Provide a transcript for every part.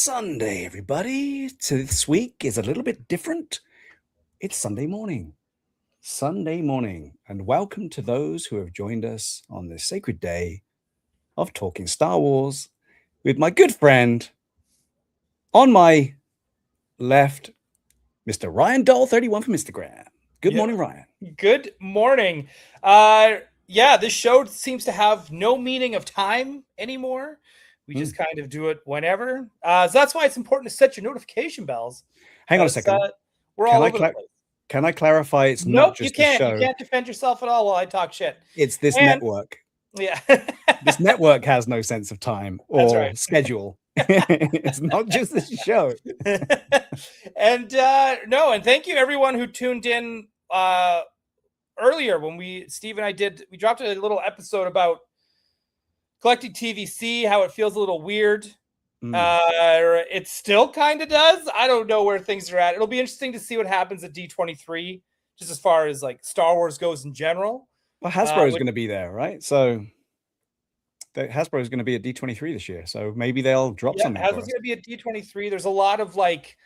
Sunday, everybody. So this week is a little bit different. It's Sunday morning. And welcome to those who have joined us on this sacred day of talking Star Wars with my good friend on my left, Mr. Ryan Doll 31 from Instagram. Good morning, Ryan. Good morning. This show seems to have no meaning of time anymore. We just kind of do it whenever. So that's why it's important to set your notification bells. Hang on a second. We're all over the place. Can I clarify? It's not just you can't. the show. You can't defend yourself at all while I talk shit. It's this network. Yeah. This network has no sense of time or schedule. It's not just the show. And thank you everyone who tuned in earlier when Steve and I we dropped a little episode about collecting TVC, how it feels a little weird. It still kind of does. I don't know where things are at. It'll be interesting to see what happens at D23, just as far as like Star Wars goes in general. Well, Hasbro is going to be there, right? So Hasbro is going to be at D23 this year. So maybe they'll drop something. Hasbro's going to be at D23. There's a lot of like,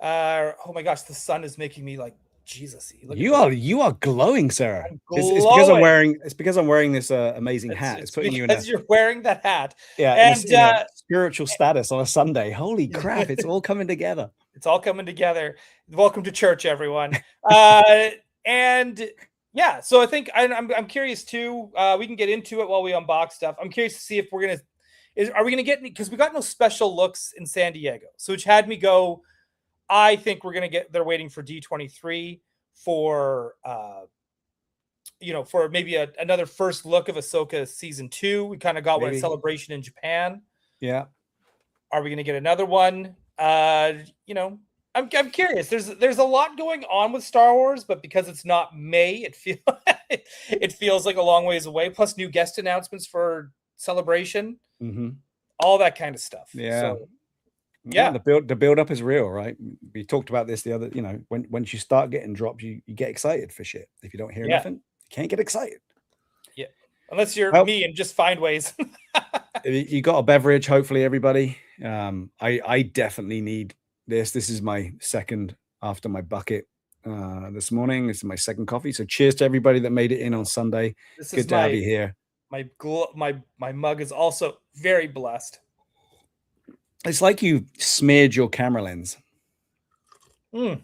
oh my gosh, the sun is making me like Jesus-y. You are glowing, Sarah. It's because I'm wearing this amazing hat. It's putting you in you're wearing that hat. Yeah, and in a spiritual status on a Sunday. Holy crap! It's all coming together. It's all coming together. Welcome to church, everyone. So I think I'm curious too. We can get into it while we unbox stuff. I'm curious to see if are we gonna get any, because we got no special looks in San Diego, so which had me go. I think we're gonna they're waiting for D23 for for maybe another first look of Ahsoka season 2. We kind of got one at Celebration in Japan. Yeah. Are we gonna get another one? I'm curious. There's a lot going on with Star Wars, but because it's not May, it feels like a long ways away. Plus new guest announcements for Celebration, all that kind of stuff. Yeah. So, the build up is real, right? We talked about this the other, once you start getting drops, you get excited for shit. If you don't hear nothing, you can't get excited. Yeah, unless you're me and just find ways. You got a beverage, hopefully, everybody. I definitely need this. This is my second after my bucket this morning. This is my second coffee. So cheers to everybody that made it in on Sunday. Good to have you here. My mug is also very blessed. It's like you smeared your camera lens. I'm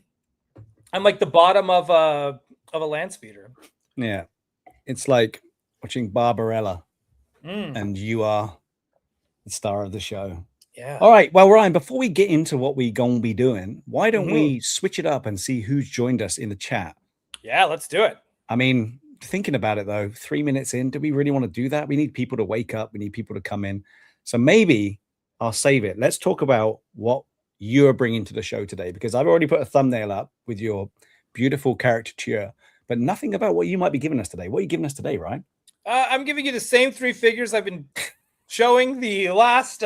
like the bottom of a land speeder. Yeah, it's like watching Barbarella, and you are the star of the show. Yeah. All right. Well, Ryan, before we get into what we gonna be doing, why don't we switch it up and see who's joined us in the chat? Yeah, let's do it. I mean, thinking about it though, 3 minutes in, do we really want to do that? We need people to wake up. We need people to come in. So maybe I'll save it. Let's talk about what you're bringing to the show today, because I've already put a thumbnail up with your beautiful caricature, but nothing about what you might be giving us today. What are you giving us today, Ryan? I'm giving you the same 3 figures I've been showing the last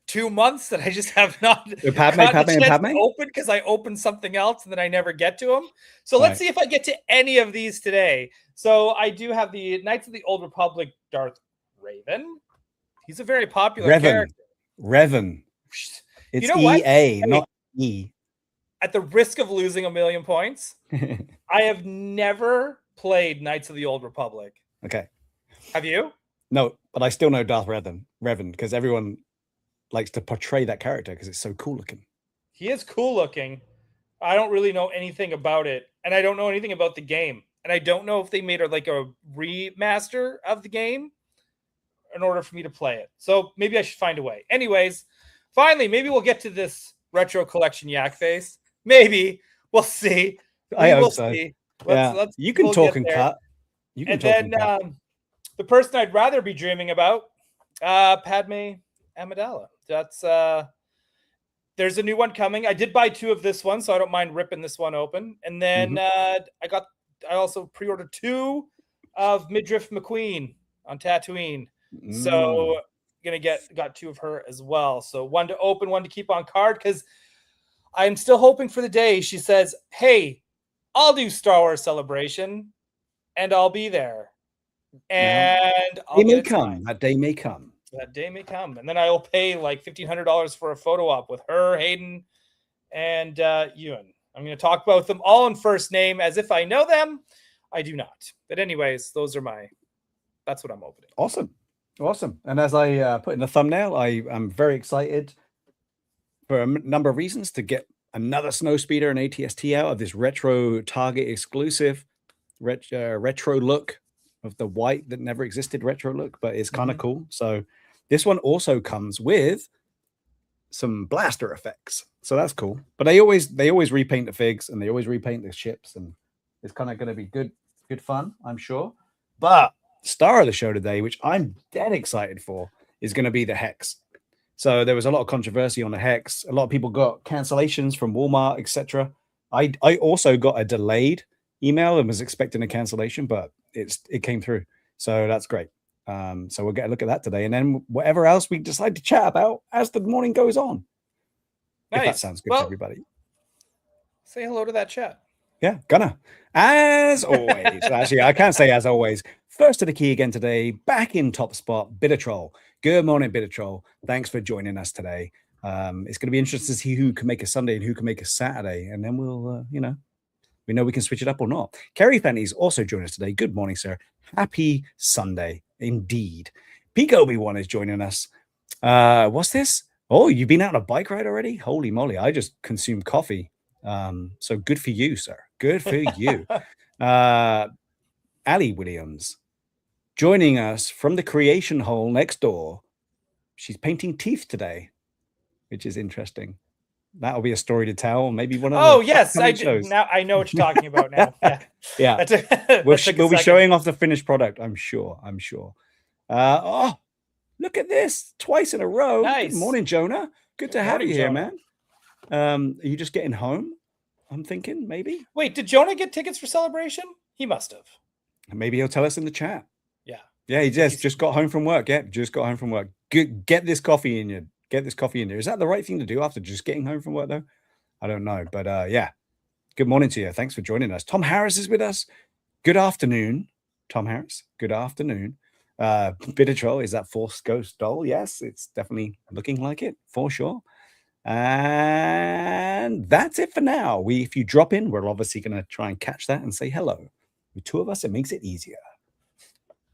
2 months that I just have not Padme opened because I opened something else and then I never get to them. So let's see if I get to any of these today. So I do have the Knights of the Old Republic Darth Revan. He's a very popular character. Revan. It's EA, not E. At the risk of losing 1 million points, I have never played Knights of the Old Republic. Okay. Have you? No, but I still know Darth Revan because everyone likes to portray that character because it's so cool looking. He is cool looking. I don't really know anything about it, and I don't know anything about the game. And I don't know if they made a remaster of the game in order for me to play it. So maybe I should find a way. Anyways, finally, maybe we'll get to this retro collection yak face. Maybe. We'll see. I hope so. You can talk and cut. The person I'd rather be dreaming about, Padme Amidala. That's there's a new one coming. I did buy 2 of this one, so I don't mind ripping this one open. And then I also pre-ordered 2 of Midriff McQueen on Tatooine. So got 2 of her as well. So 1 to open, 1 to keep on card, because I'm still hoping for the day she says, hey, I'll do Star Wars Celebration and I'll be there. And it may come. That day may come. That day may come, and then I will pay like $1,500 for a photo op with her, Hayden, and Ewan. I'm going to talk about them all in first name as if I know them. I do not. But anyways, that's what I'm opening. Awesome. And as I put in the thumbnail, I am very excited for a number of reasons to get another Snowspeeder and ATST out of this retro Target exclusive retro look of the white that never existed retro look, but it's kind of cool. So this one also comes with some blaster effects, so that's cool. But they always repaint the figs and they always repaint the ships, and it's kind of going to be good fun, I'm sure. But star of the show today, which I'm dead excited for, is going to be the Hex. So there was a lot of controversy on the Hex. A lot of people got cancellations from Walmart, etc. I also got a delayed email and was expecting a cancellation, but it came through, so that's great. So we'll get a look at that today, and then whatever else we decide to chat about as the morning goes on. Nice. If that sounds good to everybody. Say hello to that chat. Yeah, gonna. As always, actually, I can't say as always. First to the key again today, back in top spot, Bitter Troll. Good morning, Bitter Troll. Thanks for joining us today. It's going to be interesting to see who can make a Sunday and who can make a Saturday, and then we'll, we know we can switch it up or not. Kerry Fenny's also joining us today. Good morning, sir. Happy Sunday, indeed. Peak Obi-Wan is joining us. What's this? Oh, you've been out on a bike ride already? Holy moly, I just consumed coffee. So good for you, sir. Good for you. Ali Williams joining us from the creation hole next door. She's painting teeth today, which is interesting. That'll be a story to tell. Maybe one of the yes, I do. Now I know what you're talking about now. Yeah. We'll be showing off the finished product, I'm sure. Oh, look at this. Twice in a row. Nice. Good morning, Jonah. Good to have you here, man. Are you just getting home? I'm thinking maybe. Wait, did Jonah get tickets for Celebration? He must have. Maybe he'll tell us in the chat. Yeah, he just got home from work. Yeah, just got home from work. Get this coffee in you. Get this coffee in there. Is that the right thing to do after just getting home from work, though? I don't know. But yeah, good morning to you. Thanks for joining us. Tom Harris is with us. Good afternoon, Tom Harris. Good afternoon. Bitter Troll, is that Force Ghost doll? Yes, it's definitely looking like it for sure. And that's it for now. If you drop in, we're obviously going to try and catch that and say hello. With two of us, it makes it easier.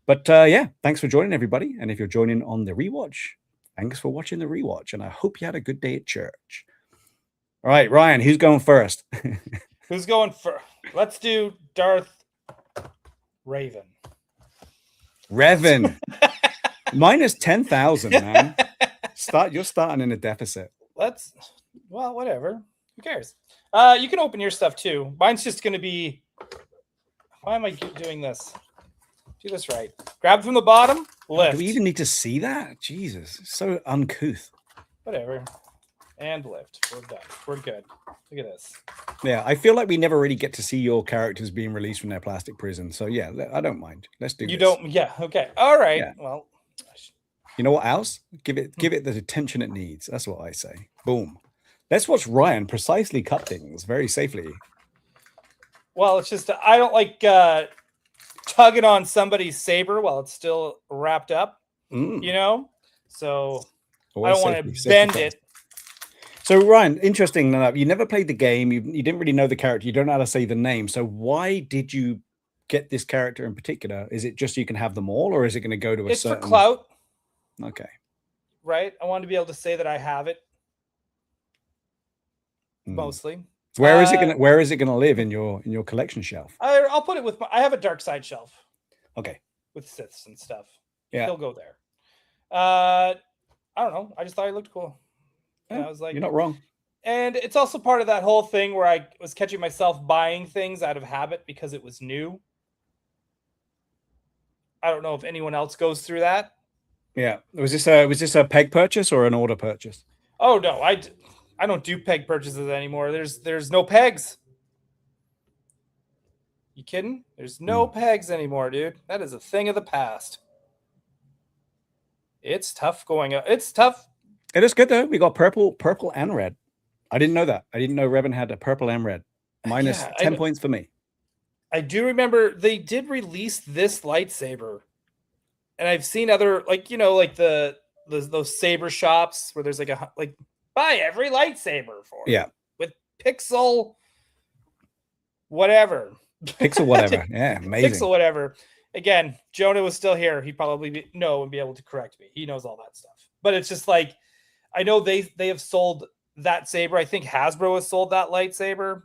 But yeah, thanks for joining, everybody. And if you're joining on the rewatch, thanks for watching the rewatch. And I hope you had a good day at church. All right, Ryan, who's going first? Who's going first? Let's do Darth Revan. Minus 10,000, man. You're starting in a deficit. Well, whatever. Who cares? You can open your stuff too. Mine's just going to be. Why am I doing this? Do this right. Grab from the bottom. Lift. Do we even need to see that? Jesus, so uncouth. Whatever. And lift. We're done. We're good. Look at this. Yeah, I feel like we never really get to see your characters being released from their plastic prison. So yeah, I don't mind. Let's do this. You don't? Yeah. Okay. All right. Yeah. Well, you know what else? Give it the attention it needs. That's what I say. Boom. Let's watch Ryan precisely cut things very safely. Well, it's just I don't like tugging on somebody's saber while it's still wrapped up. You know, so always I don't want to bend it. So Ryan, interesting enough, you never played the game. You didn't really know the character. You don't know how to say the name. So why did you get this character in particular? Is it just so you can have them all, or is it going to go to a certain? It's for clout. Okay. Right. I want to be able to say that I have it. Mostly. Where is it gonna live in your collection shelf? I'll put it with I have a dark side shelf. Okay. With Siths and stuff. Yeah. He'll go there. I don't know. I just thought it looked cool. And I was like, you're not wrong. And it's also part of that whole thing where I was catching myself buying things out of habit because it was new. I don't know if anyone else goes through that. Yeah. Was this a peg purchase or an order purchase? Oh no, I don't do peg purchases anymore. There's no pegs. You kidding? There's no pegs anymore, dude. That is a thing of the past. It's tough going up. It's tough. It is good though. We got purple and red. I didn't know that. I didn't know Revan had a purple and red. Minus 10 points for me. I do remember they did release this lightsaber. And I've seen other, like the those saber shops where there's like buy every lightsaber for with pixel whatever. Pixel whatever. Yeah, amazing. Pixel whatever. Again, Jonah was still here. He'd probably know and be able to correct me. He knows all that stuff. But it's just like, I know they have sold that saber. I think Hasbro has sold that lightsaber.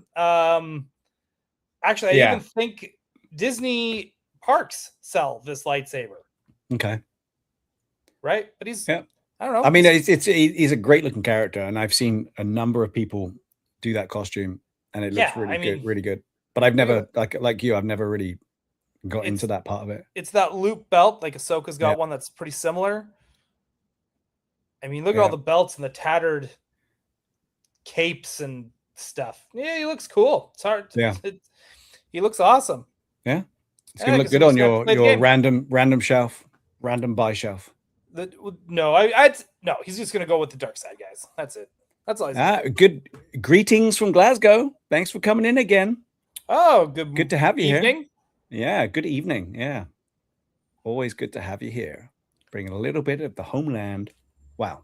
Actually, I even think Disney parks sell this lightsaber. Okay. Right? But he's I don't know. I mean, he's a great looking character, and I've seen a number of people do that costume, and it looks really good. But I've never like you, I've never really got into that part of it. It's that loop belt, like Ahsoka's got one that's pretty similar. I mean, look at all the belts and the tattered capes and stuff. Yeah, he looks cool. It's hard. He looks awesome. Yeah, it's gonna look good on your random shelf, random buy shelf. No, he's just gonna go with the dark side, guys. That's it. That's all. Good greetings from Glasgow. Thanks for coming in again. Oh, good to have you evening. Here. Yeah, good evening. Yeah, always good to have you here. Bringing a little bit of the homeland. Wow.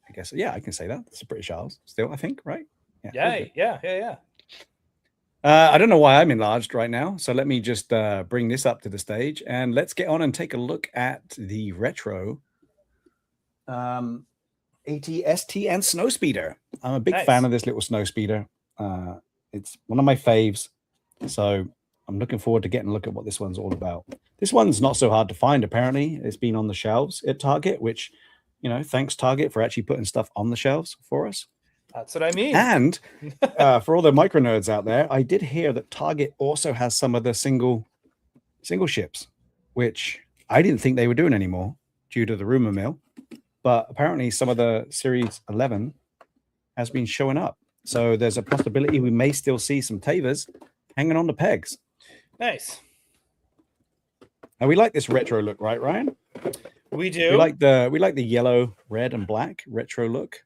I guess, I can say that. It's the British Isles still, I think, right? Yeah. I don't know why I'm enlarged right now. So let me just bring this up to the stage and let's get on and take a look at the retro AT-ST and Snowspeeder. I'm a big fan of this little Snowspeeder. It's one of my faves. So I'm looking forward to getting a look at what this one's all about. This one's not so hard to find, apparently. It's been on the shelves at Target, which, thanks Target for actually putting stuff on the shelves for us. That's what I mean. And for all the micro nerds out there, I did hear that Target also has some of the single ships, which I didn't think they were doing anymore due to the rumor mill. But apparently some of the Series 11 has been showing up. So there's a possibility we may still see some Tavers hanging on the pegs. Nice. And we like this retro look, right, Ryan? We do. We like the yellow, red, and black retro look.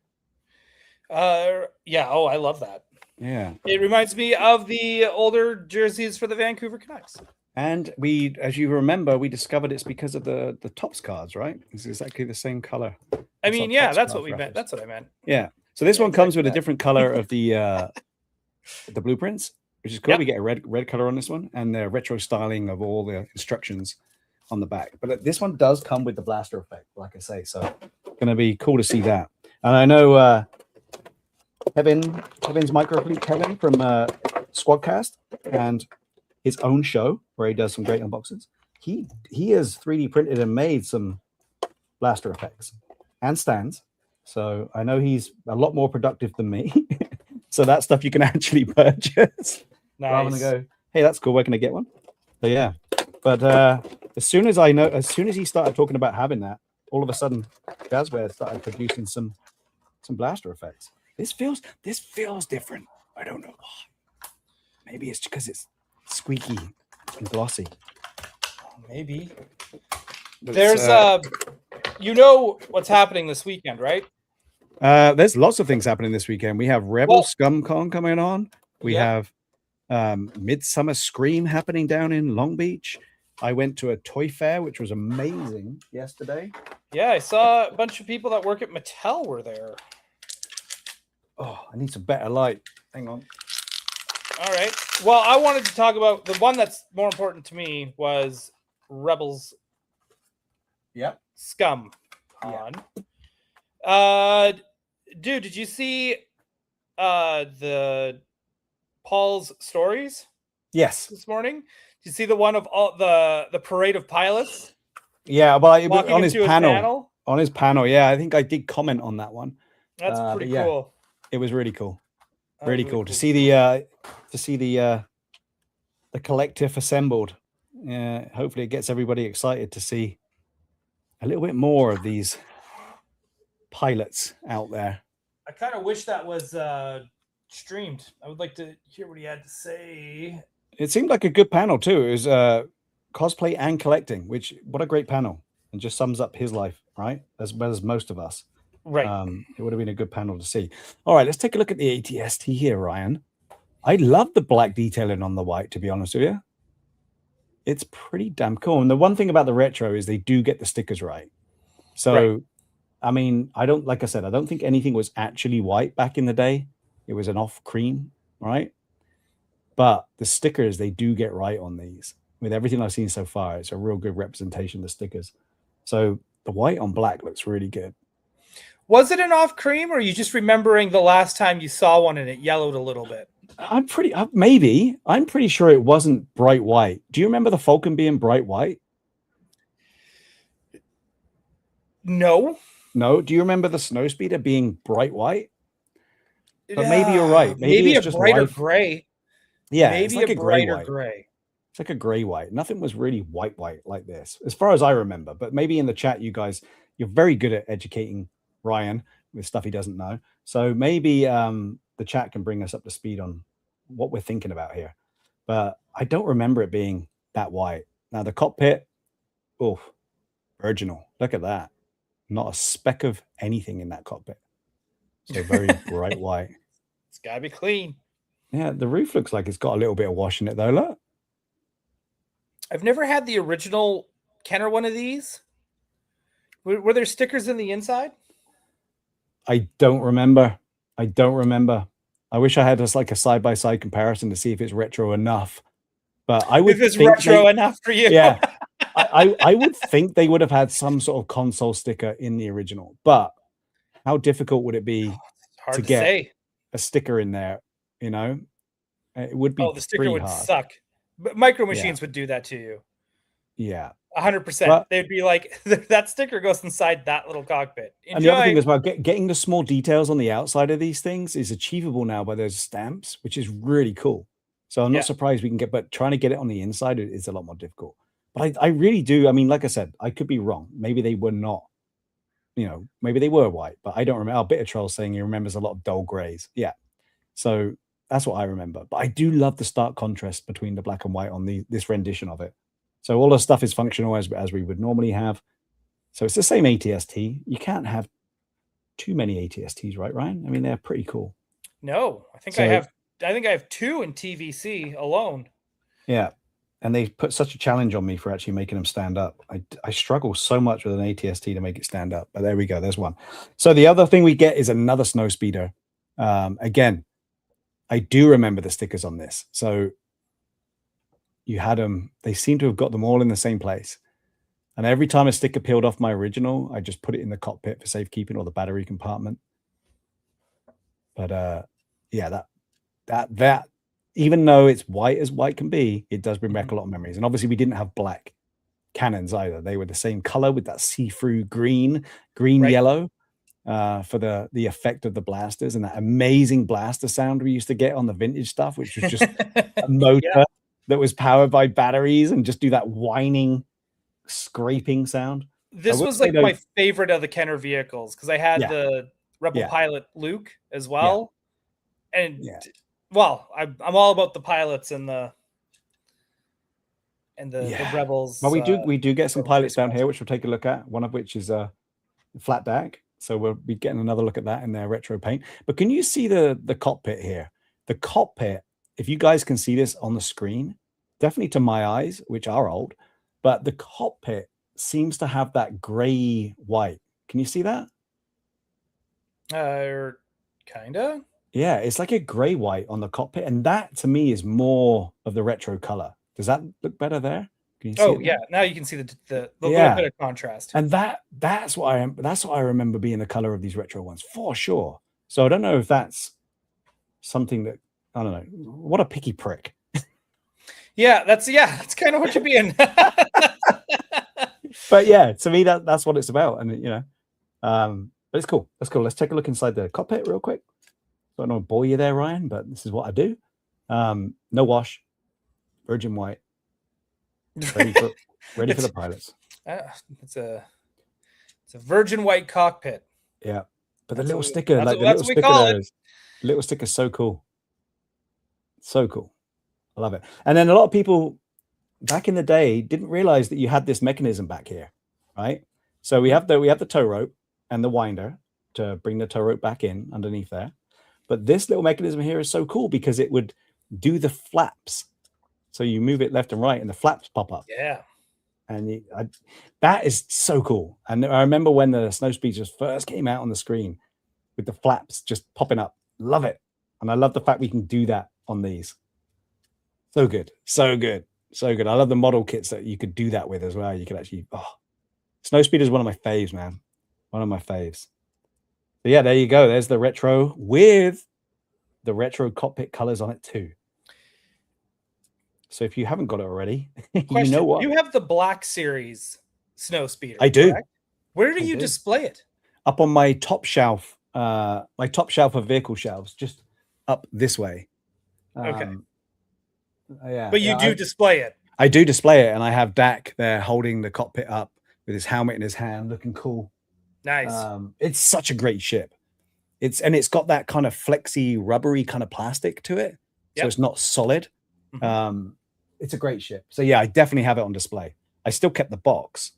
Yeah. Oh, I love that. Yeah. It reminds me of the older jerseys for the Vancouver Canucks. And we, as you remember, we discovered it's because of the Topps cards, right? It's exactly the same color. I mean, yeah, that's what we meant. That's what I meant. Yeah. So this one comes with a different color of the blueprints, which is cool. We get a red color on this one, and the retro styling of all the instructions on the back. But this one does come with the blaster effect, like I say. So it's going to be cool to see that. And I know Kevin's micro fleet, Kevin from Squadcast, and his own show where he does some great unboxings. He has 3D printed and made some blaster effects and stands. So I know he's a lot more productive than me. So that stuff you can actually purchase. Nice. Rather than go, hey, that's cool. Where can I get one? So yeah. But as soon as he started talking about having that, all of a sudden, Jazzware started producing some blaster effects. This feels different. I don't know why. Maybe it's because it's squeaky and glossy. Maybe. But there's what's happening this weekend, right? There's lots of things happening this weekend. We have Rebel ScumCon coming on. We have Midsummer Scream happening down in Long Beach. I went to a toy fair, which was amazing yesterday. Yeah, I saw a bunch of people that work at Mattel were there. Oh, I need some better light. Hang on. All right. Well, I wanted to talk about the one that's more important to me was Rebels. Yep. Scum on. Dude, did you see the Paul's stories? Yes. This morning? Did you see the one of all the parade of pilots? Yeah, but on his panel. On his panel, yeah. I think I did comment on that one. That's pretty cool. It was really cool. Really cool to see the collective assembled. Hopefully it gets everybody excited to see a little bit more of these pilots out there. I kind of wish that was streamed. I would like to hear what he had to say. It seemed like a good panel too. It was cosplay and collecting, which what a great panel, and just sums up his life, right? As well as most of us. Right. It would have been a good panel to see. All right, let's take a look at the AT-ST here, Ryan. I love the black detailing on the white, to be honest with you. It's pretty damn cool. And the one thing about the retro is they do get the stickers right. So I mean, I don't, like I said, I don't think anything was actually white back in the day. It was an off cream, right? But the stickers, they do get right on these. With everything I've seen so far, it's a real good representation of the stickers. So the white on black looks really good. Was it an off cream, or are you just remembering the last time you saw one and it yellowed a little bit? I'm pretty sure it wasn't bright white. Do you remember the Falcon being bright white? No. Do you remember the Snowspeeder being bright white? But maybe you're right. Maybe it's a just brighter life. gray. Yeah, maybe it's like a a gray brighter white. gray. It's like a gray white. Nothing was really white like this, as far as I remember. But maybe in the chat, you guys, you're very good at educating Ryan with stuff he doesn't know. So maybe the chat can bring us up to speed on what we're thinking about here. But I don't remember it being that white. Now the cockpit, oh, virginal. Look at that. Not a speck of anything in that cockpit. So very bright white. It's gotta be clean. Yeah, the roof looks like it's got a little bit of wash in it though. Look. I've never had the original Kenner one of these. Were there stickers in the inside? I don't remember. I wish I had like a side-by-side comparison to see if it's retro enough. But I would if it's retro enough for you. Yeah. I would think they would have had some sort of console sticker in the original. But how difficult would it be to get say. a sticker in there? You know, it would be. The sticker would hard. suck. But Micro Machines would do that to you. Yeah. 100%. They'd be like, that sticker goes inside that little cockpit. Enjoy. And the other thing is about getting the small details on the outside of these things is achievable now by those stamps, which is really cool. So I'm not surprised we can but trying to get it on the inside is a lot more difficult. But I really do. I mean, like I said, I could be wrong. Maybe they were not, maybe they were white, but I don't remember. Bitter Troll saying he remembers a lot of dull grays. Yeah. So that's what I remember. But I do love the stark contrast between the black and white on this rendition of it. So all the stuff is functional as we would normally have. So it's the same ATST. You can't have too many ATSTs, right, Ryan? I mean, they're pretty cool. No, I think I have 2 in TVC alone. Yeah. And they put such a challenge on me for actually making them stand up. I struggle so much with an ATST to make it stand up. But there we go. There's one. So the other thing we get is another Snowspeeder. Again, I do remember the stickers on this. So you had them. They seem to have got them all in the same place. And every time a sticker peeled off my original, I just put it in the cockpit for safekeeping or the battery compartment. But yeah, that even though it's white as white can be, it does bring back a lot of memories. And obviously we didn't have black cannons either. They were the same color with that see-through green yellow for the effect of the blasters and that amazing blaster sound we used to get on the vintage stuff, which was just a motor that was powered by batteries and just do that whining, scraping sound. This was like my favorite of the Kenner vehicles because I had the Rebel pilot Luke as well. And well, I'm all about the pilots and the Rebels. Well, we do get some pilots down here, which we'll take a look at. One of which is a flat deck, so we'll be getting another look at that in their retro paint. But can you see the cockpit here? The cockpit, if you guys can see this on the screen, definitely to my eyes, which are old, but the cockpit seems to have that gray white. Can you see that? Kinda. Yeah, it's like a gray white on the cockpit, and that to me is more of the retro color. Does that look better there? Can you see it there? Now you can see the little bit of contrast. And that's what I remember being the color of these retro ones for sure. So I don't know if that's something that I don't know. What a picky prick. That's kind of what you're being. But yeah, to me that's what it's about, and but it's cool. That's cool. Let's take a look inside the cockpit real quick. I don't want to bore you there, Ryan, but this is what I do. No wash, virgin white, ready for the pilots. It's a virgin white cockpit. Yeah, but the little sticker, little sticker, so cool, so cool. I love it. And then a lot of people back in the day didn't realize that you had this mechanism back here, right? So we have the tow rope and the winder to bring the tow rope back in underneath there. But this little mechanism here is so cool because it would do the flaps. So you move it left and right and the flaps pop up. Yeah. And that is so cool. And I remember when the Snowspeeders first came out on the screen with the flaps just popping up. Love it. And I love the fact we can do that on these. So good. So good. So good. I love the model kits that you could do that with as well. You could actually, Snowspeeder is one of my faves, man. One of my faves. So yeah, there you go. There's the retro with the retro cockpit colors on it too. So if you haven't got it already, you know what? You have the Black Series Snowspeeder. I do. Correct? Where do you display it? Up on my top shelf, my top shelf of vehicle shelves, just up this way. Okay. Yeah. But you do display it. I do display it, and I have Dak there holding the cockpit up with his helmet in his hand, looking cool. Nice. It's such a great ship. It's got that kind of flexy, rubbery kind of plastic to it, so it's not solid. Mm-hmm. It's a great ship. So yeah, I definitely have it on display. I still kept the box,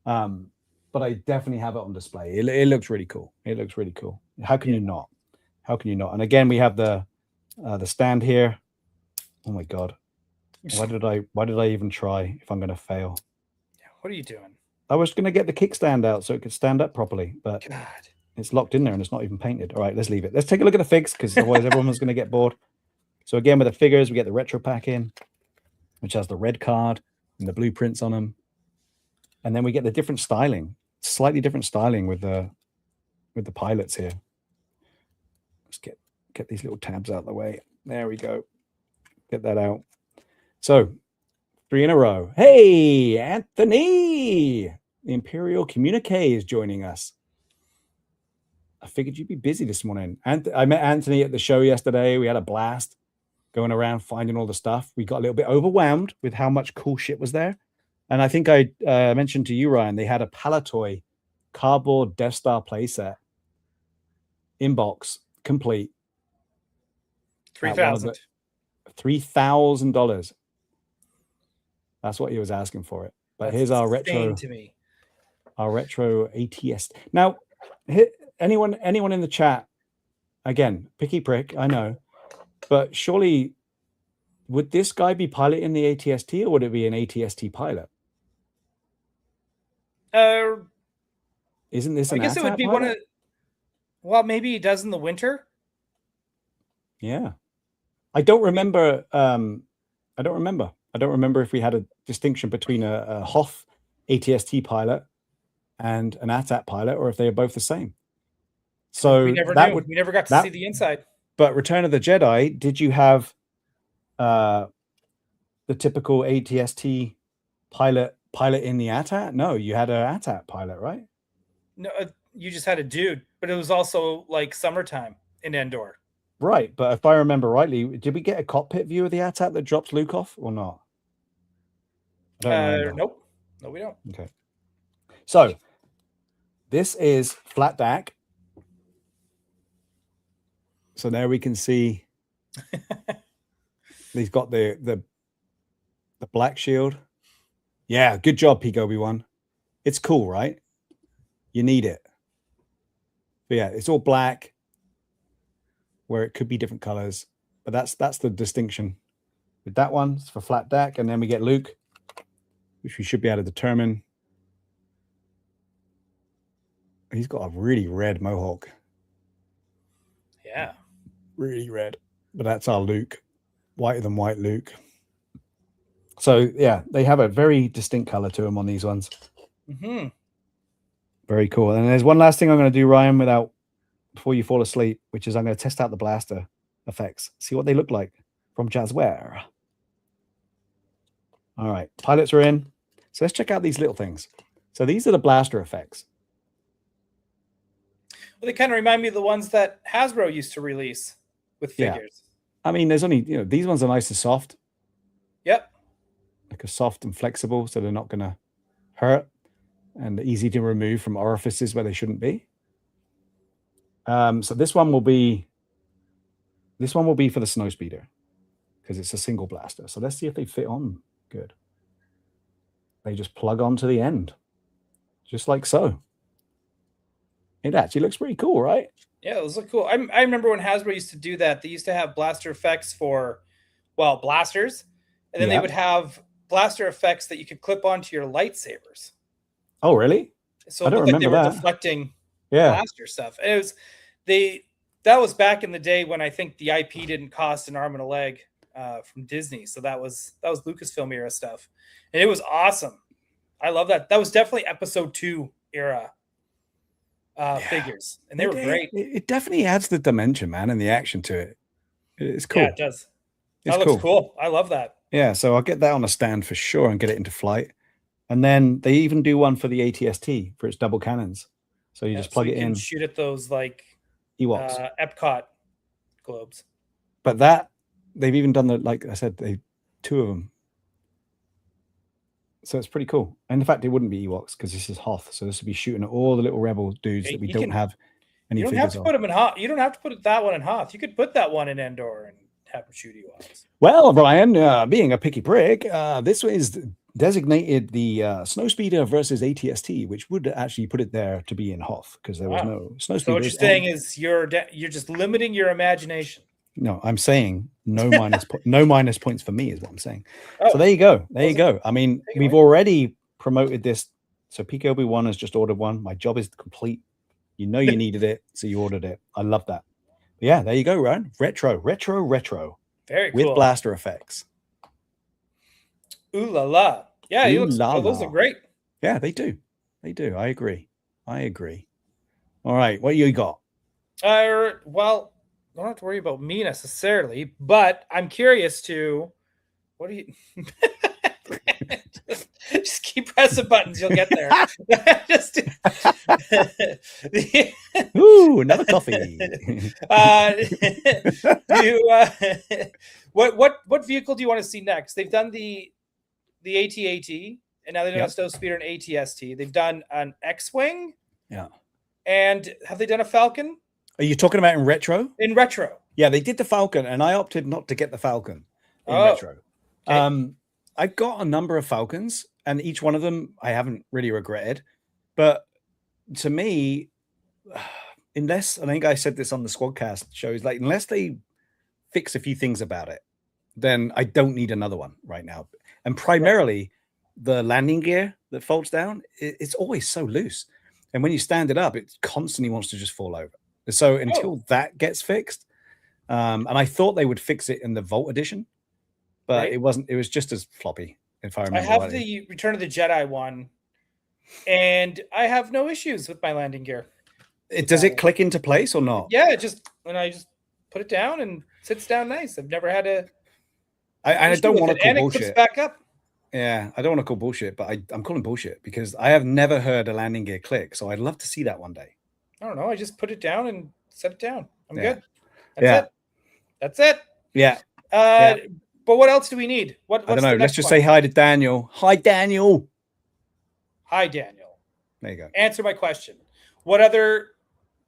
but I definitely have it on display. It looks really cool. It looks really cool. How can you not? How can you not? And again, we have the stand here. Oh my god, why did I even try if I'm going to fail? What are you doing? I was going to get the kickstand out so it could stand up properly, but it's locked in there and it's not even painted. All right, let's leave it. Let's take a look at the figs, because otherwise everyone's going to get bored. So again, with the figures, we get the retro pack in, which has the red card and the blueprints on them. And then we get the different styling, slightly different styling with the pilots here. Let's get these little tabs out of the way. There we go. Get that out. So 3 in a row. Hey, Anthony! The Imperial Communique is joining us. I figured you'd be busy this morning. I met Anthony at the show yesterday. We had a blast going around finding all the stuff. We got a little bit overwhelmed with how much cool shit was there. And I think I mentioned to you, Ryan, they had a Palatoy cardboard Death Star playset inbox complete. $3,000. That's what he was asking for it. But here's our retro to me. Our retro ATS. Now, anyone in the chat, again, picky prick, I know, but surely would this guy be piloting the ATST, or would it be an ATST pilot? Isn't this an I guess it would be pilot? one of, well, maybe he does in the winter. Yeah. I don't remember. I don't remember if we had a distinction between a Hoth ATST pilot and an AT-AT pilot, or if they are both the same. So we never knew. We never got to see the inside. But Return of the Jedi, did you have the typical ATST pilot in the AT-AT? No, you had an AT-AT pilot, right? No, you just had a dude, but it was also like summertime in Endor. Right, but if I remember rightly, did we get a cockpit view of the AT-AT that drops Luke off, or not? Nope. No, we don't. Okay. So this is flat Dak. So there we can see he's got the black shield. Yeah, good job, Peak Obi-Wan. It's cool, right? You need it. But yeah, it's all black, where it could be different colors. But that's the distinction. With that one, it's for flat Dak, and then we get Luke, which we should be able to determine. He's got a really red mohawk. Yeah. Really red. But that's our Luke. Whiter than white Luke. So, yeah, they have a very distinct color to them on these ones. Mm-hmm. Very cool. And there's one last thing I'm going to do, Ryan, before you fall asleep, which is I'm going to test out the blaster effects. See what they look like from Jazzware. All right. Pilots are in. So let's check out these little things. So these are the blaster effects. Well, they kind of remind me of the ones that Hasbro used to release with figures. I mean, there's only, these ones are nice and soft. Yep. Like a soft and flexible, so they're not going to hurt, and easy to remove from orifices where they shouldn't be. So this one will be for the Snowspeeder, because it's a single blaster. So let's see if they fit on good. They just plug onto the end, just like so. It actually looks pretty cool, right? Yeah, those look cool. I remember when Hasbro used to do that. They used to have blaster effects for, well, blasters, and then they would have blaster effects that you could clip onto your lightsabers. Oh, really? So I it don't looked like they remember were that. deflecting Yeah. blaster stuff. And it was that was back in the day when I think the IP didn't cost an arm and a leg from Disney. So that was Lucasfilm era stuff. And it was awesome. I love that. That was definitely episode 2 era figures. And they were great. It definitely adds the dimension, man, and the action to it. It's cool. Yeah, it does. That looks cool. I love that. Yeah, so I'll get that on a stand for sure and get it into flight. And then they even do one for the ATST for its double cannons. So you just plug it in. Shoot at those like Ewoks. Epcot globes. But that they've even done like I said, 2 of them. So it's pretty cool. And in fact, it wouldn't be Ewoks because this is Hoth. So this would be shooting at all the little rebel dudes that we don't have any figures of. You don't have to put them in Hoth. You don't have to put that one in Hoth. You could put that one in Endor and have them shoot Ewoks. Well, Brian, being a picky prick, this is designated the Snowspeeder versus ATST, which would actually put it there to be in Hoth because there was no Snowspeeder. So what you're saying is you're just limiting your imagination. No, I'm saying no minus points for me is what I'm saying. Oh, so there you go. There you go. I mean, we've already promoted this. So Peak Obi-Wan has just ordered one. My job is complete. You know you needed it, so you ordered it. I love that. But yeah, there you go, Ryan. Retro. Very cool. With blaster effects. Ooh la la. Yeah, those are great. Yeah, they do. They do. I agree. All right, what you got? Well, don't have to worry about me necessarily, but I'm curious to what do you just keep pressing buttons, you'll get there. Ooh, another coffee. What vehicle do you want to see next? They've done the AT-AT, and now they've done a Snowspeeder and ATST. They've done an X-Wing. Yeah. And have they done a Falcon? Are you talking about in retro? In retro. Yeah, they did the Falcon, and I opted not to get the Falcon in retro. Okay. I've got a number of Falcons, and each one of them I haven't really regretted. But to me, unless, I think I said this on the Squadcast shows, like unless they fix a few things about it, then I don't need another one right now. And primarily, the landing gear that folds down, it's always so loose. And when you stand it up, it constantly wants to just fall over. So until that gets fixed, and I thought they would fix it in the Vault edition, but it wasn't. It was just as floppy, if I remember. I have the Return of the Jedi one, and I have no issues with my landing gear. Does it click into place or not? Yeah, when I just put it down and sits down nice. I've never had a. I don't want to call bullshit. It clicks back up. Yeah, I don't want to call bullshit, but I'm calling bullshit because I have never heard a landing gear click. So I'd love to see that one day. I don't know. I just put it down and set it down. I'm good. That's it. Yeah. But what else do we need? I don't know. Let's just say hi to Daniel. Hi, Daniel. Hi, Daniel. There you go. Answer my question. What other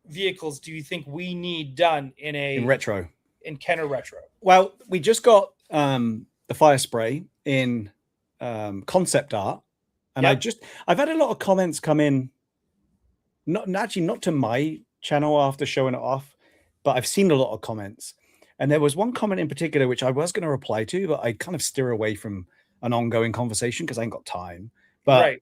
vehicles do you think we need done in retro? In Kenner retro? Well, we just got the fire spray in concept art, and I've had a lot of comments come in. Not to my channel after showing it off, but I've seen a lot of comments. And there was one comment in particular which I was going to reply to, but I kind of steer away from an ongoing conversation because I ain't got time. But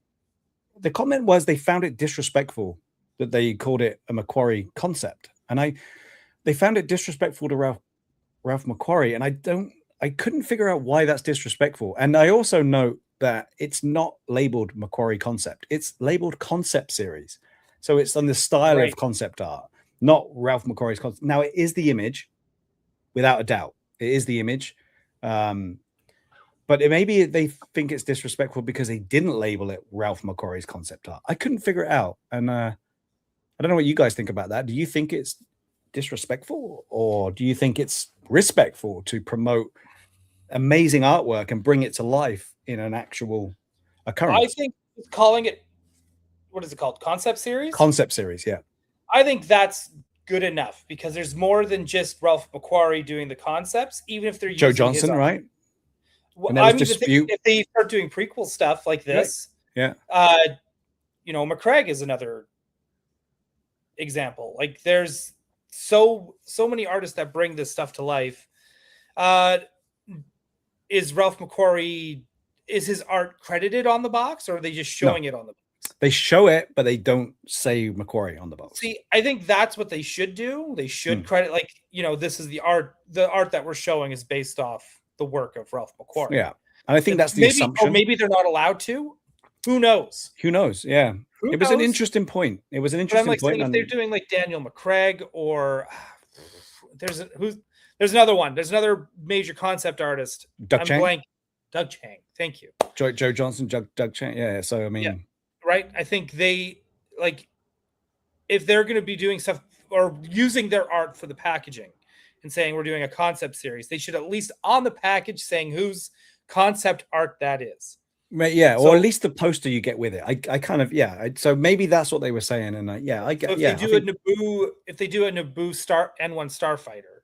the comment was they found it disrespectful that they called it a Macquarie concept, and they found it disrespectful to Ralph Macquarie, and I couldn't figure out why that's disrespectful. And I also note that it's not labeled Macquarie concept; it's labeled concept series. So it's on the style of concept art, not Ralph McQuarrie's concept. Now, it is the image, without a doubt. It is the image. But maybe they think it's disrespectful because they didn't label it Ralph McQuarrie's concept art. I couldn't figure it out. And I don't know what you guys think about that. Do you think it's disrespectful, or do you think it's respectful to promote amazing artwork and bring it to life in an actual occurrence? I think calling it, what is it called? Concept series? Concept series, yeah. I think that's good enough because there's more than just Ralph McQuarrie doing the concepts, even if they're using Joe Johnson, right? Well, I mean, if they start doing prequel stuff like this, McCraig is another example. Like, there's so many artists that bring this stuff to life. Is Ralph McQuarrie is his art credited on the box, or are they just showing it on the box? They show it, but they don't say Macquarie on the box. See, I think that's what they should do. They should credit, like, this is the art that we're showing is based off the work of Ralph McQuarrie. Yeah. And I think that's the assumption. Or maybe they're not allowed to. Who knows? Who knows? Yeah. It was an interesting point. It was an interesting point. If they're doing like Daniel McCraig, or there's another one. There's another major concept artist. Doug Chang. Doug Chang. Thank you. Joe Johnson, Doug Chang. Yeah. So I mean, right. I think they, like, if they're going to be doing stuff or using their art for the packaging and saying we're doing a concept series, they should at least on the package saying whose concept art that is. Yeah, or at least the poster you get with it. I kind of so maybe that's what they were saying, and I get. So if they do a Naboo N1 Starfighter,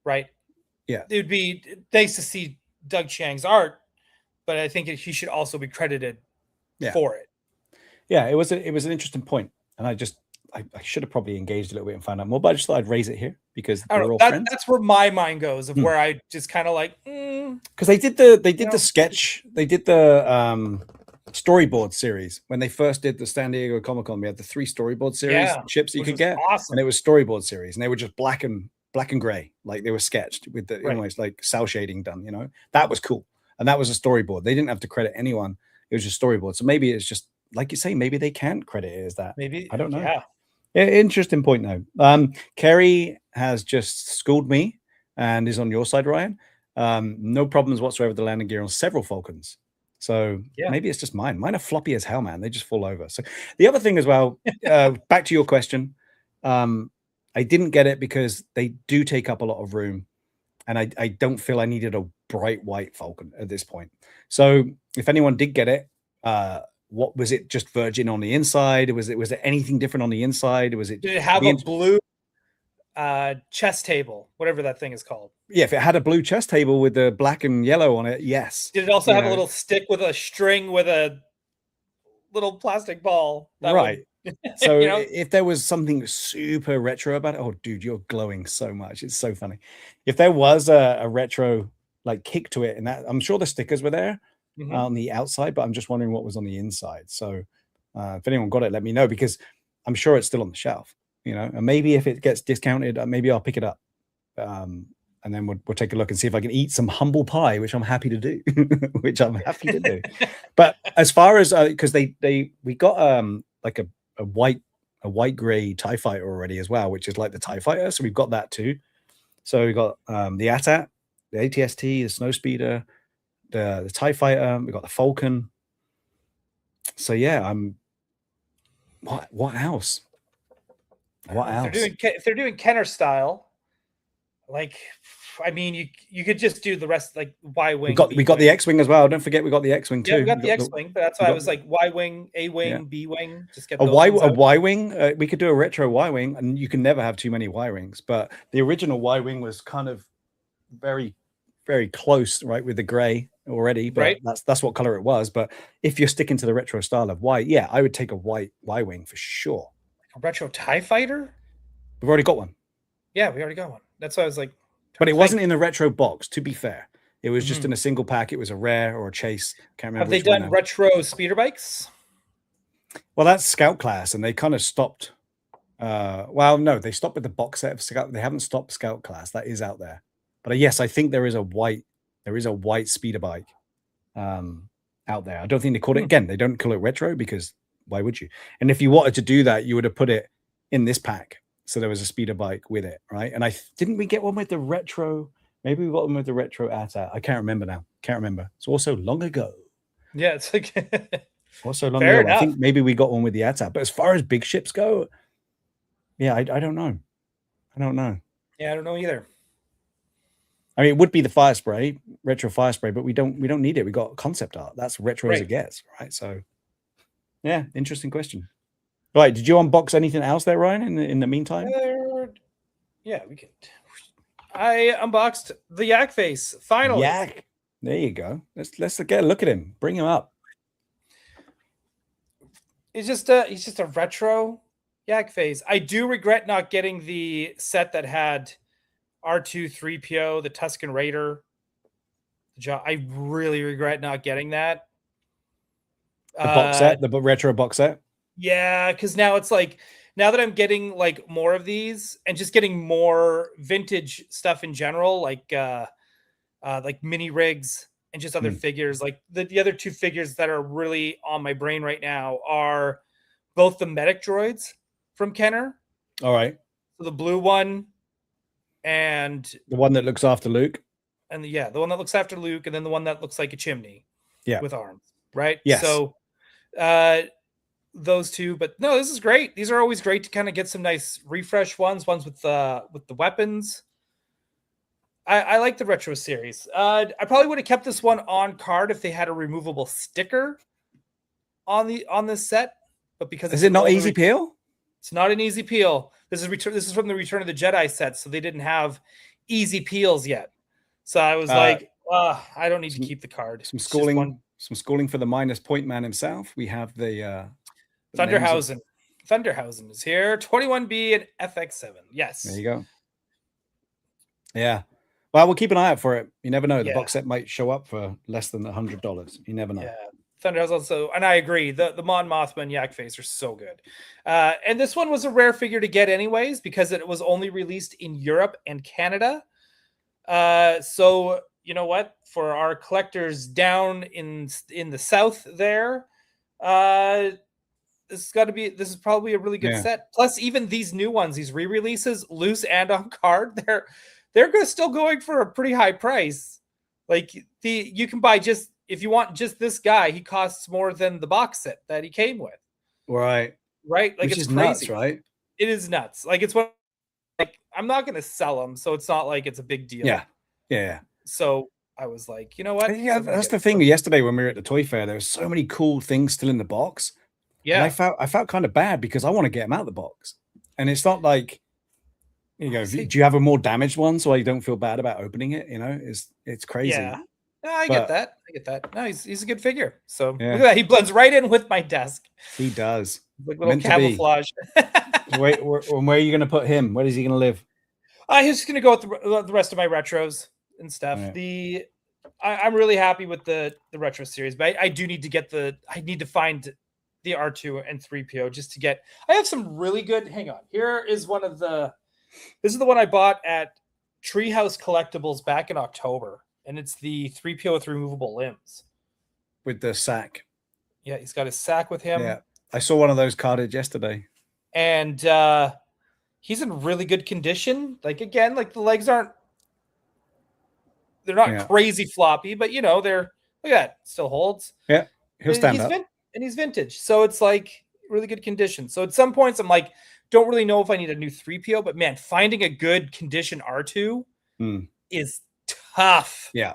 right? Yeah, it would be nice to see Doug Chang's art, but I think he should also be credited for it. Yeah, it was an interesting point, and I should have probably engaged a little bit and found out more, but I just thought I'd raise it here because we're all friends. That's where my mind goes of where I just kind of like, because they did the sketch, they did the storyboard series when they first did the San Diego Comic-Con. We had the 3 storyboard series ships you could get, and it was storyboard series, and they were just black and gray, like they were sketched with the almost like cell shading done. That was cool, and that was a storyboard. They didn't have to credit anyone; it was just storyboard. So maybe it's just like you say, maybe they can't credit it as that. Maybe I don't know. Yeah. Interesting point though. Kerry has just schooled me and is on your side, Ryan. No problems whatsoever with the landing gear on several Falcons. So maybe it's just mine. Mine are floppy as hell, man. They just fall over. So the other thing as well, back to your question, I didn't get it because they do take up a lot of room, and I don't feel I needed a bright white Falcon at this point. So if anyone did get it, what was it? Just virgin on the inside? Was it anything different on the inside? Did it have a blue chess table, whatever that thing is called? Yeah, if it had a blue chess table with the black and yellow on it, yes. Did it also have a little stick with a string with a little plastic ball? Right. So if there was something super retro about it, oh dude, you're glowing so much. It's so funny. If there was a retro like kick to it, and that I'm sure the stickers were there on the outside, but I'm just wondering what was on the inside. So if anyone got it, let me know, because I'm sure it's still on the shelf, and maybe if it gets discounted, maybe I'll pick it up. And then we'll take a look and see if I can eat some humble pie, which I'm happy to do, But as far as, cause we got like a white gray TIE fighter already as well, which is like the TIE fighter. So we've got that too. So we got the AT-AT, the ATST, the Snowspeeder, the TIE fighter, we got the Falcon. So yeah, what else? If they're doing Kenner style, like, I mean, you could just do the rest, like Y-wing. We got the X-wing as well. Don't forget we got the X-wing too. Yeah, we got the X-wing, but that's why I was like Y-wing, A-wing, B-wing. Just get a Y-wing. We could do a retro Y-wing, and you can never have too many Y-wings. But the original Y-wing was kind of very, very close, right, with the gray already. But that's what color it was. But if you're sticking to the retro style of white, I would take a white Y-wing for sure. Like a retro TIE fighter? We've already got one. Yeah, we already got one. That's why I was like. But it wasn't in the retro box, to be fair. It was just in a single pack. It was a rare or a chase. Can't remember. Have they done retro speeder bikes? Well, that's Scout class, and they kind of stopped. Well, no, they stopped with the box set of Scout. They haven't stopped Scout class. That is out there. But yes, I think there is a white speeder bike out there. I don't think they call it, again, they don't call it retro, because why would you? And if you wanted to do that, you would have put it in this pack. So there was a speeder bike with it, right? And didn't we get one with the retro? Maybe we got one with the retro AT-AT. I can't remember now. Can't remember. It's also long ago. Yeah, it's like also long ago. Enough. I think maybe we got one with the AT-AT. But as far as big ships go, I don't know. Yeah, I don't know either. I mean, it would be the fire spray, retro fire spray, but we don't need it. We got concept art. That's retro as it gets, right? So, yeah, interesting question. Right, did you unbox anything else there, Ryan? In the meantime, yeah, we could. I unboxed the Yak Face finally. Yak, there you go. Let's get a look at him. Bring him up. He's just a retro Yak Face. I do regret not getting the set that had R2-3PO, the Tusken Raider, I really regret not getting that. The box set, the retro box set. Yeah, because now it's like, now that I'm getting like more of these and just getting more vintage stuff in general, like mini rigs and just other figures. Like the other two figures that are really on my brain right now are both the medic droids from Kenner. All right. So the blue one and the one that looks after Luke. And the one that looks after Luke, and then the one that looks like a chimney. Yeah. With arms. Right? Yes. So those two, but no, this is great. These are always great to kind of get some nice refresh ones with the weapons. I like the retro series. I probably would have kept this one on card if they had a removable sticker on this set, but because is it not easy peel? It's not an easy peel. This is from the Return of the Jedi set, so they didn't have easy peels yet. So I was like, I don't need to keep the card. Some schooling for the minus point man himself. We have the Thunderhausen. Thunderhausen is here. 21B and FX7. Yes. There you go. Yeah. Well, we'll keep an eye out for it. You never know. The box set might show up for less than $100. You never know. Yeah. Thunderhausen also, and I agree. The Mon Mothma and Yak Face are so good. And this one was a rare figure to get anyways because it was only released in Europe and Canada. So you know what? For our collectors down in the South there, this is probably a really good set. Plus, even these new ones, these re-releases, loose and on card, they're still going for a pretty high price. Like you can buy if you want just this guy, he costs more than the box set that he came with. Right. Like which it's is crazy. Nuts, right? It is nuts. Like it's what. Like I'm not going to sell them, so it's not like it's a big deal. Yeah. So I was like, you know what? Yeah, that's the thing. Yesterday when we were at the toy fair, there were so many cool things still in the box. Yeah, and I felt kind of bad because I want to get them out of the box, and it's not like, you know, do you have a more damaged one so I don't feel bad about opening it? You know, it's crazy. Yeah, no, I get that. No, he's a good figure. So look at that, he blends right in with my desk. He does. Like little camouflage. Where are you going to put him? Where is he going to live? He's just going to go with the rest of my retros and stuff. Yeah. I'm really happy with the retro series, but I do need to I need to find the R2 and 3PO just to get. I have some really good. Hang on, here is this is the one I bought at Treehouse Collectibles back in October, and it's the 3PO with removable limbs with the sack. Yeah, he's got his sack with him. Yeah, I saw one of those carded yesterday, and he's in really good condition. Like again, like the legs they're not crazy floppy, but you know, look at that, still holds. Yeah, he'll stand up. And he's vintage. So it's like really good condition. So at some points I'm like, don't really know if I need a new 3PO, but man, finding a good condition R2 is tough. Yeah.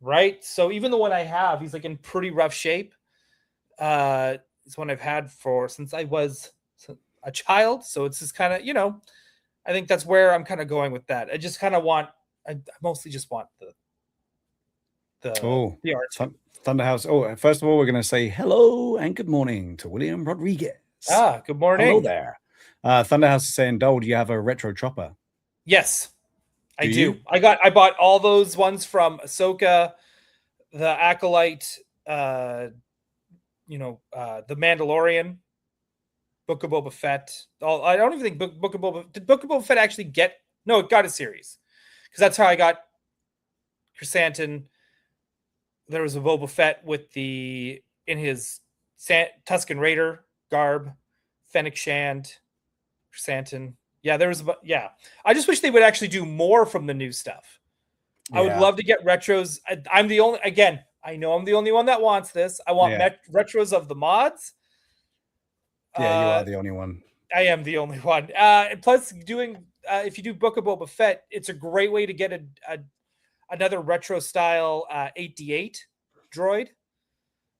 Right. So even the one I have, he's like in pretty rough shape. It's one I've had since I was a child. So it's just kind of, you know, I think that's where I'm kind of going with that. I just kind of I mostly just want the R2. Thunderhouse. Oh, first of all, we're going to say hello and good morning to William Rodriguez. Good morning. Hello there. Thunderhouse is saying, Dole, do you have a retro chopper? Yes, I do. I bought all those ones from Ahsoka, the Acolyte, the Mandalorian, Book of Boba Fett. I don't even think Book of Boba. Did Book of Boba Fett actually get? No, it got a series because that's how I got Chrysanthemum. There was a Boba Fett in his Tusken Raider garb, Fennec Shand, Chrysanthemum. Yeah, there was. Yeah, I just wish they would actually do more from the new stuff. Yeah. I would love to get retros. I'm the only. Again, I know I'm the only one that wants this. I want retros of the mods. Yeah, you are the only one. I am the only one. Plus, if you do Book of Boba Fett, it's a great way to get another retro style 8D8 droid.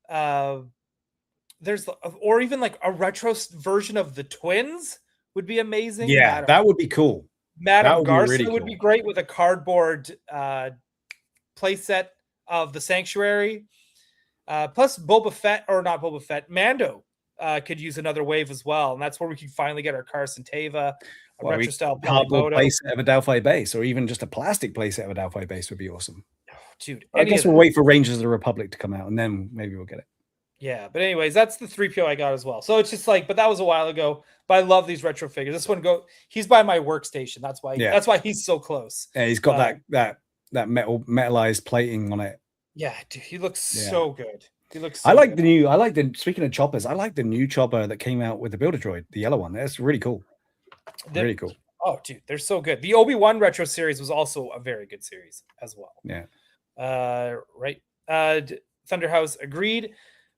Or even like a retro version of the twins would be amazing. Yeah, that would be cool. Madame Garza would be great with a cardboard playset of the Sanctuary. Plus Boba Fett, or not Boba Fett, Mando could use another wave as well. And that's where we can finally get our Carson Teva. Retro style cardboard playset of a Delphi base, or even just a plastic playset of a Delphi base would be awesome. dude. I guess we'll wait for Rangers of the Republic to come out, and then maybe we'll get it. Yeah, but anyways, that's the 3PO I got as well. So it's just like, but that was a while ago. But I love these retro figures. This one he's by my workstation. That's why. Yeah. That's why he's so close. Yeah, he's got that metalized plating on it. Yeah, dude, he looks so good. He looks. So I like good. Speaking of choppers, I like the new chopper that came out with the Builder Droid, the yellow one. That's really cool. Really cool. Oh, dude, they're so good. The Obi-Wan retro series was also a very good series as well. Yeah. Right. Thunderhouse agreed.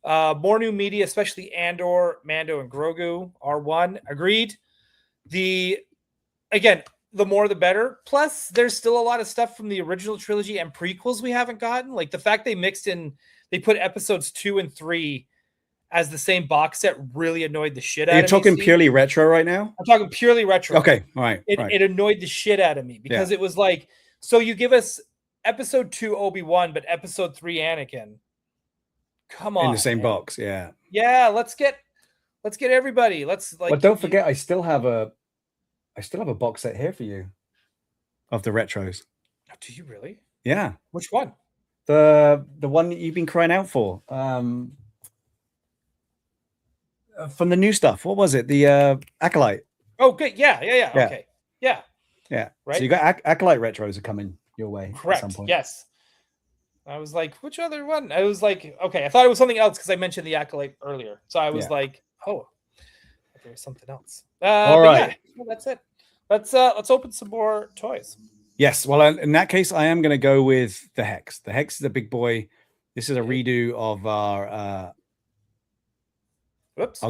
More new media, especially Andor, Mando, and Grogu. R1 agreed. Again, the more the better. Plus, there's still a lot of stuff from the original trilogy and prequels we haven't gotten. Like the fact they put episodes 2 and 3 as the same box set really annoyed the shit out of me. You're talking purely retro right now? I'm talking purely retro. Okay, all right. It annoyed the shit out of me because it was like, so you give us episode 2 Obi-Wan, but episode 3 Anakin. Come on. In the same box, yeah. Yeah, let's get everybody. Let's like. But don't forget, I still have a box set here for you of the retros. Oh, do you really? Yeah. Which one? The one that you've been crying out for. From the new stuff. What was it? The Acolyte. Oh, good. Yeah. Okay. Yeah. Right. So you got Acolyte retros are coming your way. Correct. At some point. Yes. I was like, which other one? I was like, okay. I thought it was something else because I mentioned the Acolyte earlier. So I was like, oh, there was something else. All right. Yeah, well, that's it. Let's open some more toys. Yes. Well, in that case, I am going to go with the Hex. The Hex is a big boy. This is a redo of our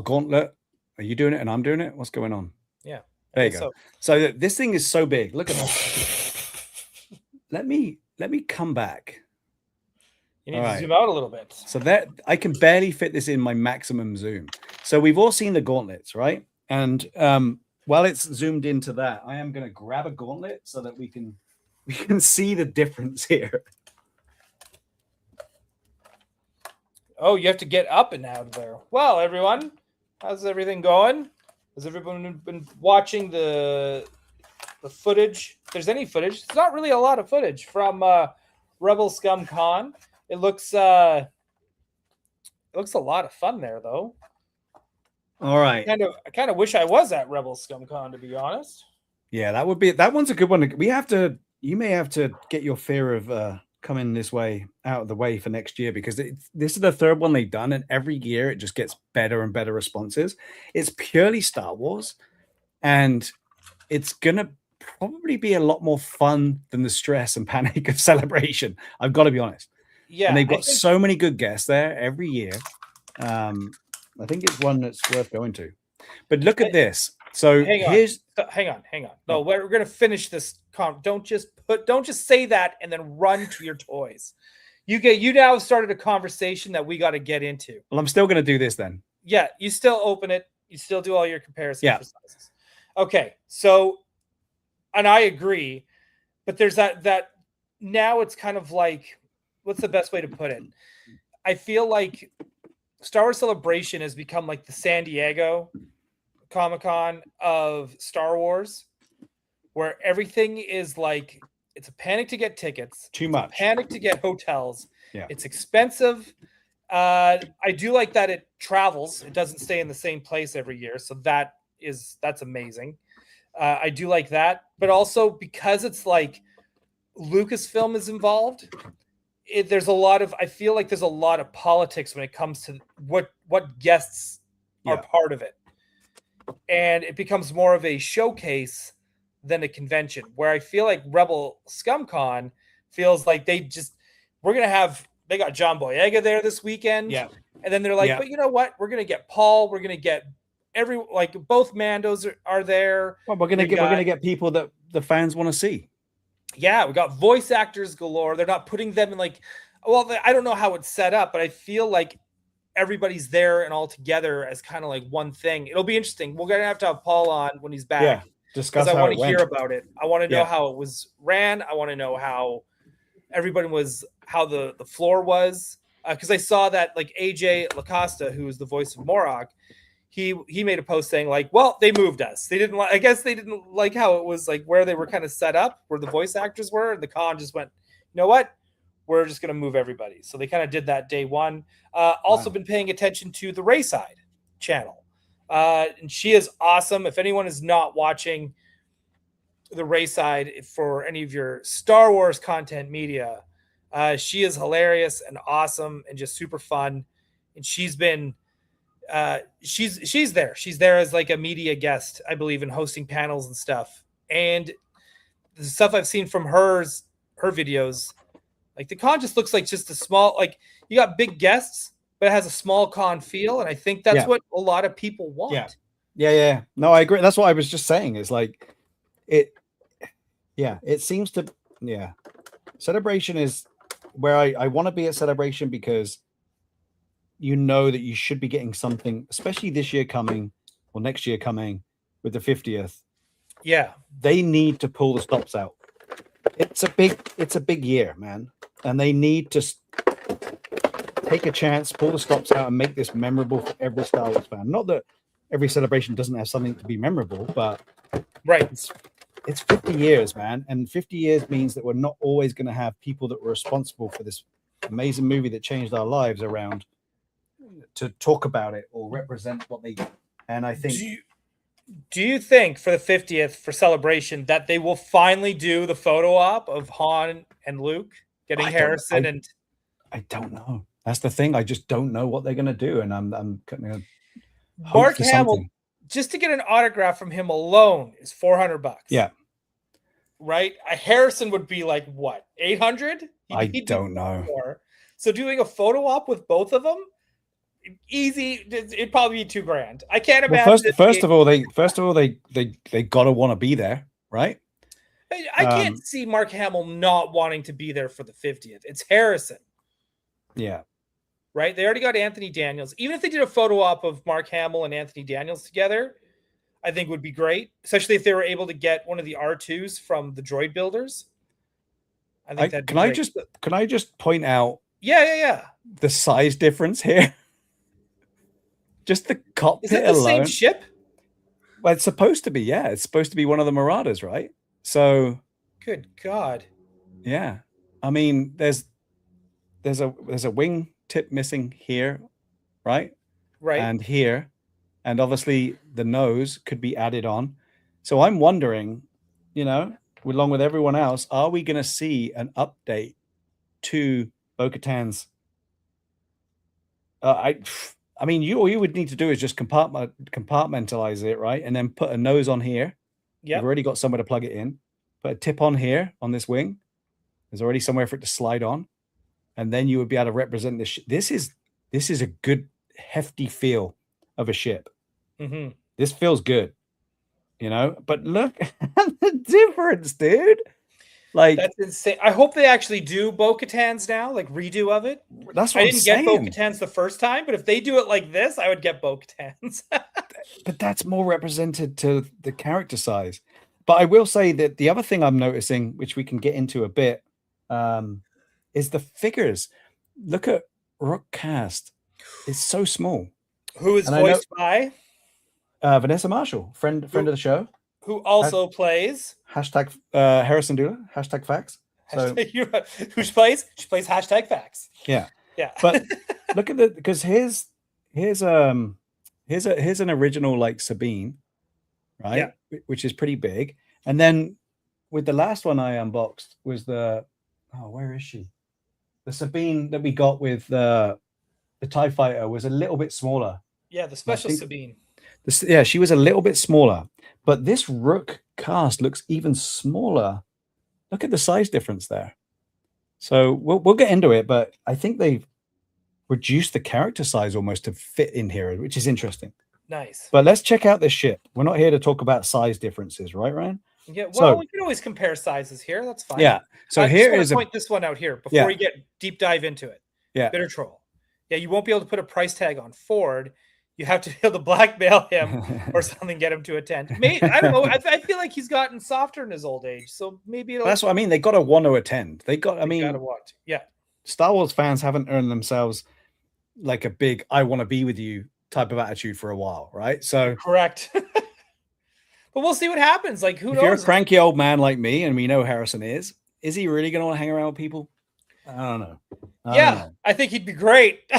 gauntlet. Are you doing it and I'm doing it? What's going on? Yeah. There you go. So this thing is so big. Look at that. Let me come back. You need to zoom out a little bit. So that I can barely fit this in my maximum zoom. So we've all seen the gauntlets, right? And while it's zoomed into that, I am going to grab a gauntlet so that we can see the difference here. Oh, you have to get up and out of there. Well, everyone, how's everything going? Has everyone been watching the footage? If there's any footage, it's not really a lot of footage from Rebel Scum Con. It looks a lot of fun there, though. All right. I kind of wish I was at Rebel Scum Con, to be honest. Yeah, that one's a good one. You may have to get your fear of coming this way out of the way for next year, because this is the third one they've done, and every year it just gets better and better responses. It's purely Star Wars, and it's gonna probably be a lot more fun than the stress and panic of Celebration. I've got to be honest. Yeah, and they've got so many good guests there every year. I think it's one that's worth going to. But look at this. So hang on. No, we're gonna finish this. Don't just say that and then run to your toys. You now started a conversation that we got to get into. Well, I'm still gonna do this then. Yeah, you still open it. You still do all your comparison exercises. Okay, so, and I agree, but there's that now it's kind of like, what's the best way to put it? I feel like Star Wars Celebration has become like the San Diego Comic-Con of Star Wars, where everything is like, it's a panic to get tickets. Too much. Panic to get hotels. Yeah. It's expensive. I do like that it travels. It doesn't stay in the same place every year. So that's amazing. I do like that. But also because it's like Lucasfilm is involved, I feel like there's a lot of politics when it comes to what guests are part of it. And it becomes more of a showcase than a convention, where I feel like Rebel ScumCon feels like they got John Boyega there this weekend. Yeah. And then they're like, but you know what? We're going to get Paul. We're going to get both Mandos are there. Well, we're going to get people that the fans want to see. Yeah. We got voice actors galore. They're not putting them in I don't know how it's set up, but I feel like everybody's there and all together as kind of like one thing. It'll be interesting. We're going to have Paul on when he's back. Yeah. Discuss. I want to hear about it. I want to know how it was ran. I want to know how the floor was. Because I saw that like AJ Lacosta, who is the voice of Morag, he made a post saying like, well, they moved us. They didn't like how it was like where they were kind of set up, where the voice actors were, and the con just went, you know what? we're just going to move everybody. So they kind of did that day one. Also been paying attention to the Rayside channel. And she is awesome. If anyone is not watching the Rayside for any of your Star Wars content media, she is hilarious and awesome and just super fun. And she's been she's there. She's there as like a media guest, I believe, in hosting panels and stuff. And the stuff I've seen from her videos, like the con just looks like just a small, like you got big guests, but it has a small con feel. And I think that's what a lot of people want. Yeah. No, I agree. That's what I was just saying. Is like it seems to, Celebration is where I want to be at Celebration, because you know that you should be getting something, especially this year coming or next year coming with the 50th. Yeah. They need to pull the stops out. It's a big year, man. And they need to take a chance, pull the stops out, and make this memorable for every Star Wars fan. Not that every celebration doesn't have something to be memorable, but it's 50 years, man. And 50 years means that we're not always going to have people that were responsible for this amazing movie that changed our lives around to talk about it or represent what they do. And I think... Do you think for the 50th for Celebration that they will finally do the photo op of Han and Luke getting Harrison? I don't know. That's the thing. I just don't know what they're going to do. And I'm going to Mark Hamill, just to get an autograph from him alone is $400. Yeah. Right? A Harrison would be like, what, 800? I don't know. More. So doing a photo op with both of them, easy. It'd probably be $2,000. I can't imagine. First of all, they gotta want to be there, right? I can't see Mark Hamill not wanting to be there for the 50th. It's Harrison. Yeah. Right? They already got Anthony Daniels. Even if they did a photo op of Mark Hamill and Anthony Daniels together, I think would be great, especially if they were able to get one of the R2s from the droid builders. I think that'd be great. Can I just point out the size difference here? Just the cockpit alone. Is it the same ship? Well, it's supposed to be, yeah. It's supposed to be one of the Marauders, right? So good God. Yeah. I mean, there's a wing tip missing here, right? Right. And here. And obviously the nose could be added on. So I'm wondering, along with everyone else, are we going to see an update to Bo-Katan's? I mean, all you would need to do is just compartmentalize it, right? And then put a nose on here. Yeah. You've already got somewhere to plug it in. Put a tip on here on this wing. There's already somewhere for it to slide on. And then you would be able to represent this. This is a good, hefty feel of a ship. Mm-hmm. This feels good, But look at the difference, dude. Like, that's insane. I hope they actually do Bo-Katan's now, like redo of it. That's what I didn't get Bo-Katan's the first time, but if they do it like this, I would get Bo-Katan's. But that's more represented to the character size. But I will say that the other thing I'm noticing, which we can get into a bit, is the figures. Look at Rook Cast. It's so small. Who is voiced by? Vanessa Marshall, friend of the show. Who also plays hashtag Harrison Dula, hashtag facts. So who she plays hashtag facts. Yeah. But look at because here's an original like Sabine, right? Yeah. Which is pretty big. And then with the last one I unboxed was where is she? The Sabine that we got with the TIE Fighter was a little bit smaller. Yeah, the special Sabine. She was a little bit smaller, but this Rook Cast looks even smaller. Look at the size difference there. So we'll get into it, but I think they've reduced the character size almost to fit in here, which is interesting. Nice. But let's check out this ship. We're not here to talk about size differences, right, Ryan? Yeah, well, we can always compare sizes here. That's fine. Yeah. So here is point this one out here before we get deep dive into it. Yeah. Bitter Troll. Yeah, you won't be able to put a price tag on Ford. You have to be able to blackmail him or something, get him to attend. Maybe, I don't know. I feel like he's gotten softer in his old age, so maybe that's what I mean. They got to want to attend. They got to want. Yeah. Star Wars fans haven't earned themselves like a big "I want to be with you" type of attitude for a while, right? So correct. But we'll see what happens. Like, who knows? If you're a cranky old man like me, and we know Harrison is he really going to want to hang around with people? I don't know. Yeah, I think he'd be great.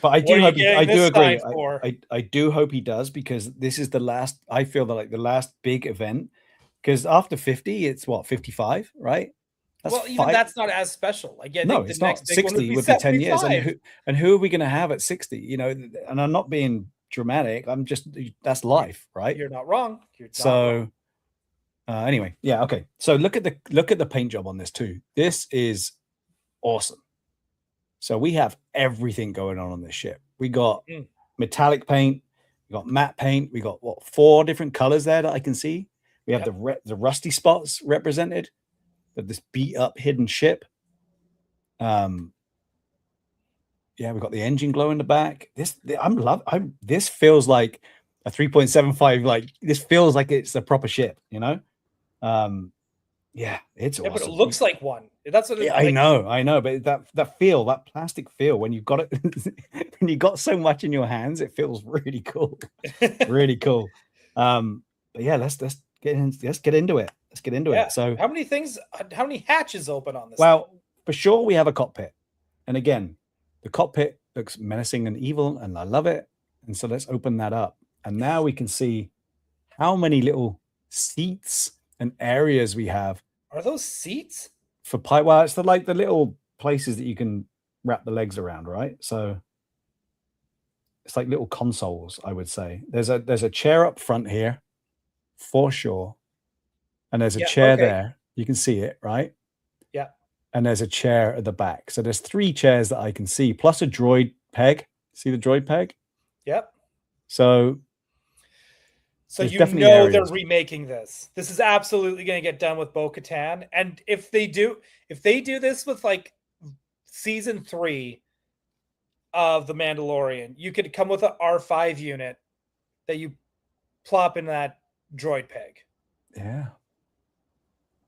But I do hope I do agree. For? I do hope he does, because this is the last, I feel that, like, the last big event, because after 50 it's what, 55, right? That's well, even that's not as special. Like, I think it's the next not. big 60 one would be 10 years, and who are we going to have at 60? You know, and I'm not being dramatic, I'm just, that's life, right? You're not wrong. Anyway, yeah, okay, so look at the paint job on this too. This is awesome. So we have everything going on this ship. We got metallic paint, we got matte paint, we got what, 4 different colors there that I can see. We have the rusty spots represented, of this beat up hidden ship. Yeah, we've got the engine glow in the back. This feels like a 3.75. Like, this feels like it's a proper ship, you know? Yeah, it's awesome. But it looks like one. That's what I know, but that plastic feel, when you've got it, when you got so much in your hands, it feels really cool. Really cool. But yeah, let's get into it. Let's get into it. So how many hatches open on this? Well, for sure we have a cockpit. And again, the cockpit looks menacing and evil, and I love it. And so let's open that up. And now we can see how many little seats and areas we have. Are those seats? For pipe? Well, it's the little places that you can wrap the legs around, right? So it's like little consoles, I would say. There's a chair up front here, for sure. And there's a chair there. You can see it, right? Yeah. And there's a chair at the back. So there's 3 chairs that I can see, plus a droid peg. See the droid peg? Yep. So you know they're remaking this. This is absolutely going to get done with Bo-Katan. And if they do this with like season 3 of The Mandalorian, you could come with an R5 unit that you plop in that droid peg. Yeah.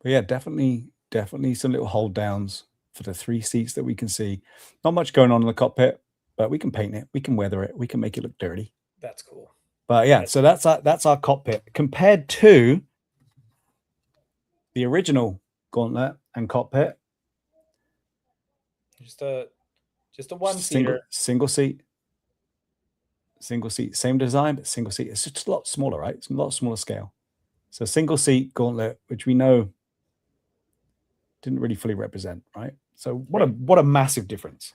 But yeah, definitely some little hold downs for the 3 seats that we can see. Not much going on in the cockpit, but we can paint it, we can weather it, we can make it look dirty. That's cool. But yeah, so that's our cockpit compared to the original Gauntlet and cockpit. Just a one-seater. Single seat, same design, but single seat. It's just a lot smaller, right? It's a lot smaller scale. So single seat Gauntlet, which we know didn't really fully represent, right? So what a massive difference.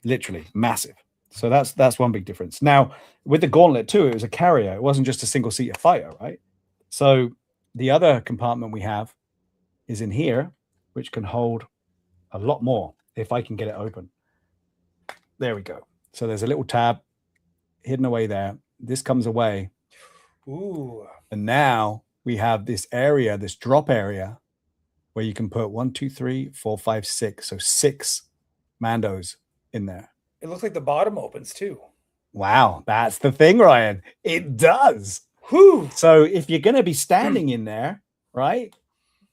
Literally massive. So that's one big difference. Now, with the Gauntlet too, it was a carrier. It wasn't just a single-seater fighter, right? So the other compartment we have is in here, which can hold a lot more if I can get it open. There we go. So there's a little tab hidden away there. This comes away. Ooh. And now we have this area, this drop area, where you can put 1, 2, 3, 4, 5, 6. So 6 Mandos in there. It looks like the bottom opens too. Wow, that's the thing, Ryan. It does. Whew. So if you're going to be standing in there, right,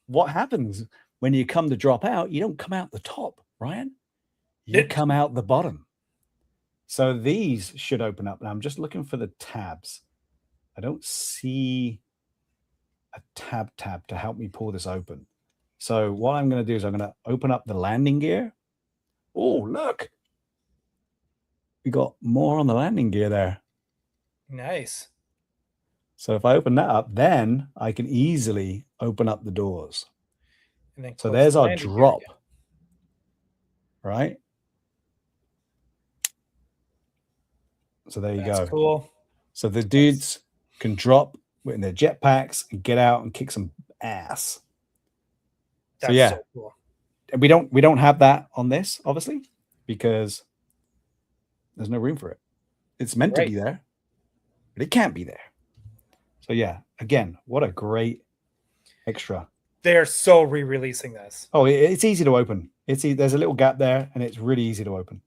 what happens when you come to drop out? You don't come out the top, Ryan. You come out the bottom. So these should open up. Now I'm just looking for the tabs. I don't see a tab to help me pull this open. So what I'm going to do is I'm going to open up the landing gear. Oh, look. We got more on the landing gear there. Nice. So if I open that up, then I can easily open up the doors. And then so there's our drop. Right? So there you go. Cool. So the dudes can drop in their jetpacks and get out and kick some ass. That's so cool. And we don't have that on this, obviously, because there's no room for it. It's meant to be there, but it can't be there. So yeah, again, what a great extra. They're so re-releasing this. Oh, it's easy to open. There's a little gap there, and it's really easy to open.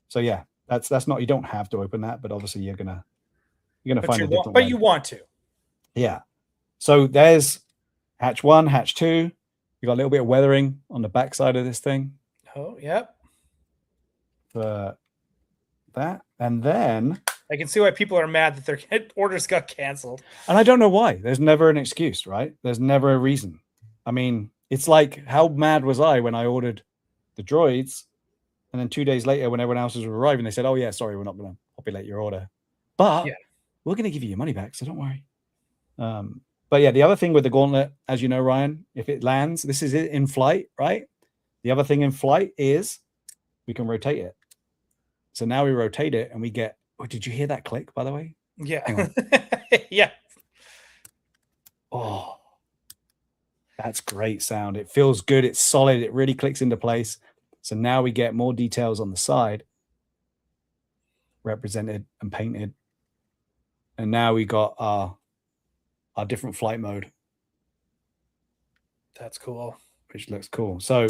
So yeah, that's not, you don't have to open that, but obviously you're gonna find a different way. But you want to. Yeah. So there's hatch 1, hatch 2. You got a little bit of weathering on the back side of this thing. Oh, yep. That, and then I can see why people are mad that their orders got canceled. And I don't know why. There's never an excuse, right? There's never a reason. I mean, It's like, how mad was I when I ordered the droids, and then 2 days later, when everyone else was arriving, they said, "Oh yeah, sorry, we're not going to populate your order, but we're going to give you your money back, so don't worry." But yeah, the other thing with the gauntlet, as you know, Ryan, if it lands, this is it in flight, right? The other thing in flight is we can rotate it. So now we rotate it and we get, oh, did you hear that click, by the way? Yeah. Hang on. Yeah. Oh, that's great sound. It feels good. It's solid. It really clicks into place. So now we get more details on the side represented and painted. And now we got our different flight mode. That's cool. Which looks cool. So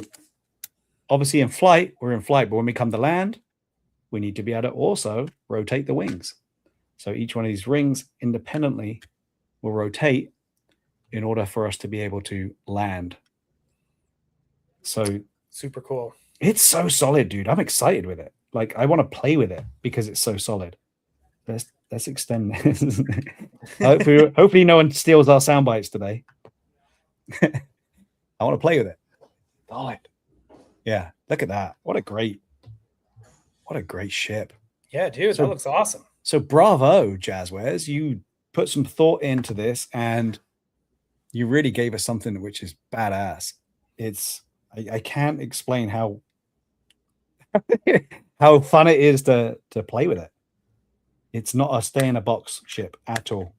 obviously in flight, we're in flight, but when we come to land, we need to be able to also rotate the wings. So each one of these rings independently will rotate in order for us to be able to land. So super cool. It's so solid, dude. I'm excited with it. Like, I want to play with it because it's so solid. Let's extend this. hopefully no one steals our sound bites today. I want to play with it. Solid. Yeah, look at that. What a great ship. Yeah, dude, that looks awesome. So bravo, Jazzwares. You put some thought into this and you really gave us something which is badass. I can't explain how how fun it is to play with it. It's not a stay in a box ship at all.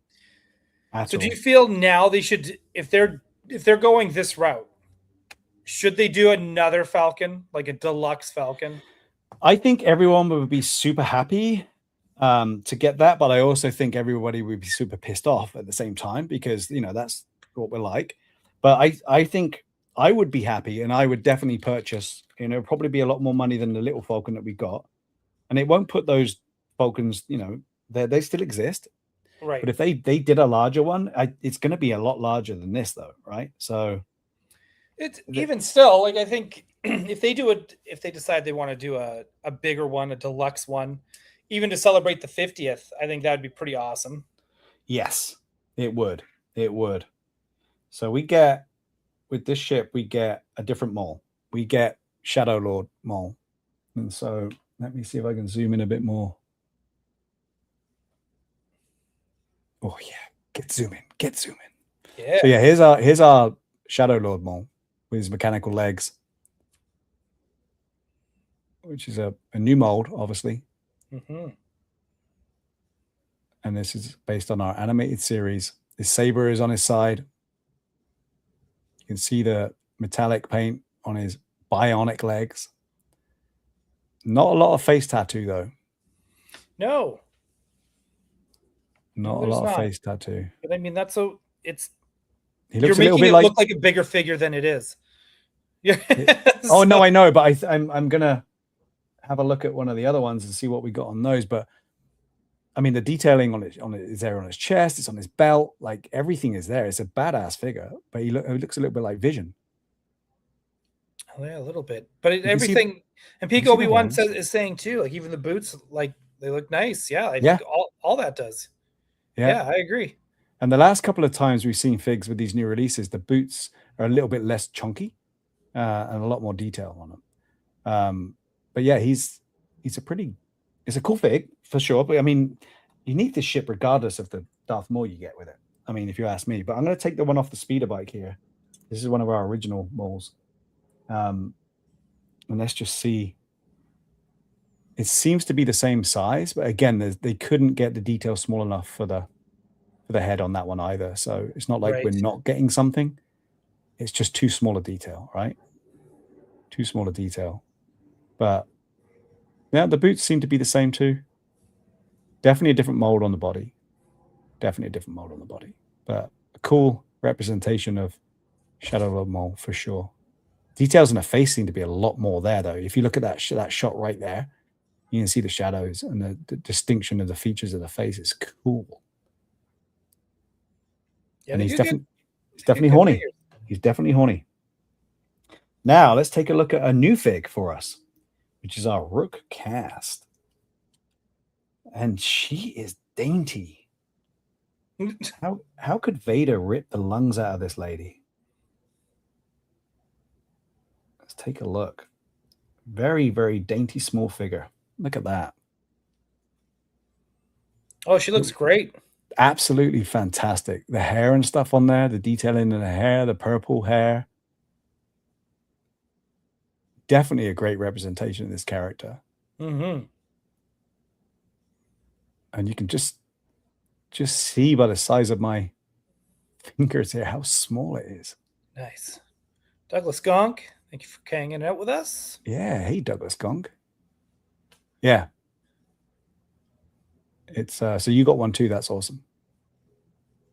Do you feel now they should, if they're going this route, should they do another Falcon, like a deluxe Falcon? I think everyone would be super happy to get that, but I also think everybody would be super pissed off at the same time because, you know, that's what we're like. But I think I would be happy and I would definitely purchase, you know, probably be a lot more money than the little Falcon that we got. And it won't put those Falcons, you know, they still exist. Right. But if they did a larger one, it's going to be a lot larger than this though, right? So it's even still, like, I think if they decide they want to do a bigger one, a deluxe one, even to celebrate the 50th, I think that'd be pretty awesome. Yes, it would. It would. So we get, with this ship, we get a different Maul. We get Shadow Lord Maul. And so let me see if I can zoom in a bit more. Oh yeah, get zooming. Yeah. So yeah, here's our Shadow Lord Maul with his mechanical legs, which is a new mold, obviously. Mm-hmm. And this is based on our animated series. His saber is on his side. You can see the metallic paint on his bionic legs. Not a lot of face tattoo, though. No. Not a lot of face tattoo. But I mean, that's so it's. He looks you're a little making bit it look like a bigger figure than it is. Yeah. Oh no, I know, but I'm gonna have a look at one of the other ones and see what we got on those. But I mean, the detailing on it is there on his chest. It's on his belt. Like everything is there. It's a badass figure. But he looks a little bit like Vision. Oh, yeah, a little bit. But everything, and Peak Obi-Wan is saying too. Like even the boots, like they look nice. Yeah, I think all that does. Yeah, I agree. And the last couple of times we've seen figs with these new releases, the boots are a little bit less chunky and a lot more detail on them. But yeah, it's a cool fig for sure. But I mean, you need this ship regardless of the Darth Maul you get with it. I mean, if you ask me. But I'm going to take the one off the speeder bike here. This is one of our original Mauls. And let's just see. It seems to be the same size, but again, they couldn't get the detail small enough for the head on that one either. So it's not like we're not getting something. It's just too small a detail, right? Too small a detail. But yeah, the boots seem to be the same too. Definitely a different mold on the body. But a cool representation of Shadow Lord Maul for sure. Details on the face seem to be a lot more there, though. If you look at that shot right there, you can see the shadows and the distinction of the features of the face. It's cool. Yeah, and he's definitely horny. Figures. He's definitely horny. Now let's take a look at a new fig for us, which is our Rook cast. And she is dainty. How could Vader rip the lungs out of this lady? Let's take a look. Very, very dainty small figure. Look at that. Oh, she looks great. Absolutely fantastic. The hair and stuff on there, the detailing in the hair, the purple hair. Definitely a great representation of this character. Mm-hmm. And you can just see by the size of my fingers here how small it is. Nice. Douglas Gonk, thank you for hanging out with us. Yeah. Hey, Douglas Gonk. Yeah. It's so you got one too. That's awesome.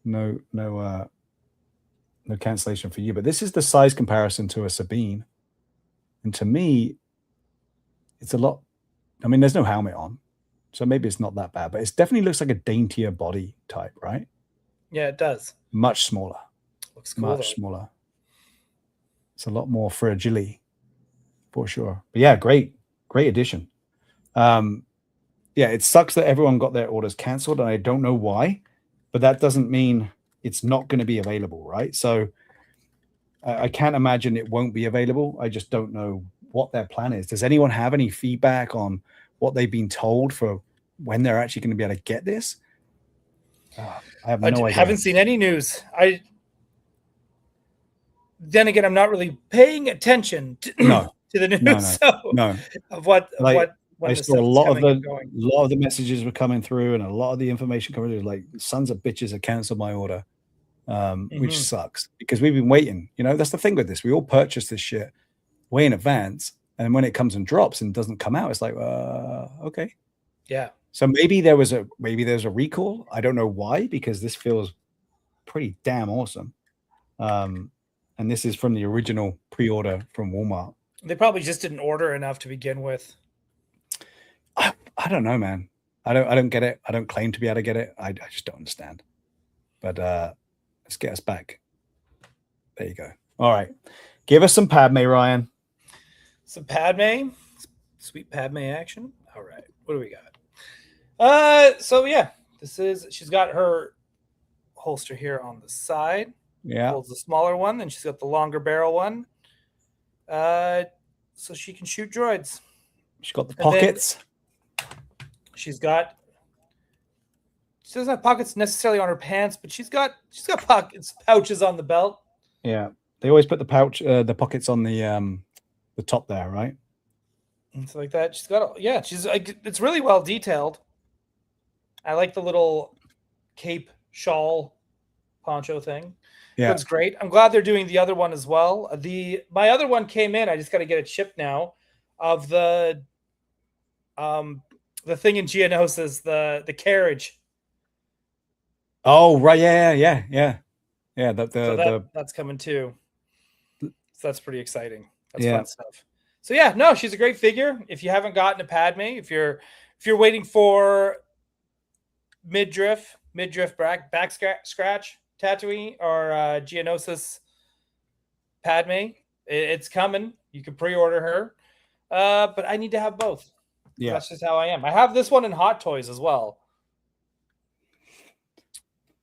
No cancellation for you. But this is the size comparison to a Sabine. And to me, it's a lot. I mean, there's no helmet on, so maybe it's not that bad, but it definitely looks like a daintier body type, right? Yeah, it does. Much smaller. Looks cool. Much smaller. It's a lot more fragile, for sure. But yeah, great addition. Yeah, it sucks that everyone got their orders canceled, and I don't know why, but that doesn't mean it's not going to be available, right? So I can't imagine it won't be available. I just don't know what their plan is. Does anyone have any feedback on what they've been told for when they're actually going to be able to get this? I have no idea. I haven't seen any news. Then again, I'm not really paying attention to the news. Of what I saw a lot of the messages were coming through, and a lot of the information coming through. Like, sons of bitches have canceled my order, which sucks because we've been waiting. You know, that's the thing with this. We all purchase this shit way in advance, and when it comes and drops and doesn't come out, it's like, okay, yeah. So maybe there's a recall. I don't know why, because this feels pretty damn awesome. And this is from the original pre-order from Walmart. They probably just didn't order enough to begin with. I don't know, man. I don't get it. I don't claim to be able to get it. I just don't understand. But let's get us back. There you go. All right. Give us some Padme, Ryan. Some Padme. Sweet Padme action. All right. What do we got? So yeah, she's got her holster here on the side. Yeah. Holds the smaller one, then she's got the longer barrel one. So she can shoot droids. She's got the pockets. She doesn't have pockets necessarily on her pants, but she's got pouches on the belt. Yeah. They always put the pockets on the top there, right? And so like that. It's really well detailed. I like the little cape shawl poncho thing. Yeah, it's great. I'm glad they're doing the other one as well. My other one came in. I just got to get it shipped now. Of the thing in Geonosis, the carriage. Oh right, yeah. That's coming too. So that's pretty exciting. That's fun stuff. So yeah, no, she's a great figure. If you haven't gotten a Padme, if you're waiting for midriff back scratch Tatooine or Geonosis Padme, it's coming. You can pre-order her, but I need to have both. Yeah, that's just how I am. I have this one in Hot Toys as well.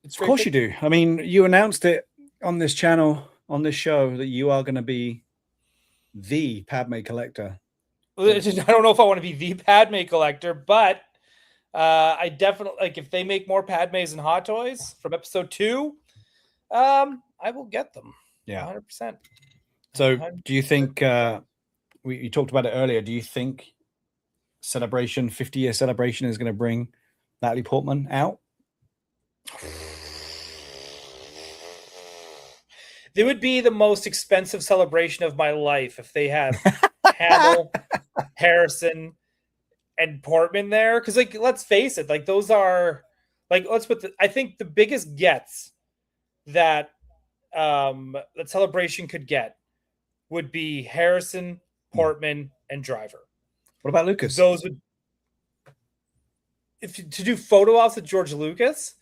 Of course you do. I mean, you announced it on this channel, on this show, that you are going to be the Padme collector. I don't know if I want to be the Padme collector, but I definitely, like, if they make more Padmes and Hot Toys from episode 2, I will get them. Yeah, 100%. So, do you think you talked about it earlier? Do you think Celebration 50-year celebration is going to bring Natalie Portman out? They would be the most expensive celebration of my life if they had Hamill, Harrison, and Portman there. Because, like, let's face it, like, those are, like, I think the biggest gets that that Celebration could get would be Harrison, Portman, and Driver. What about Lucas? Those would, to do photo ops with George Lucas,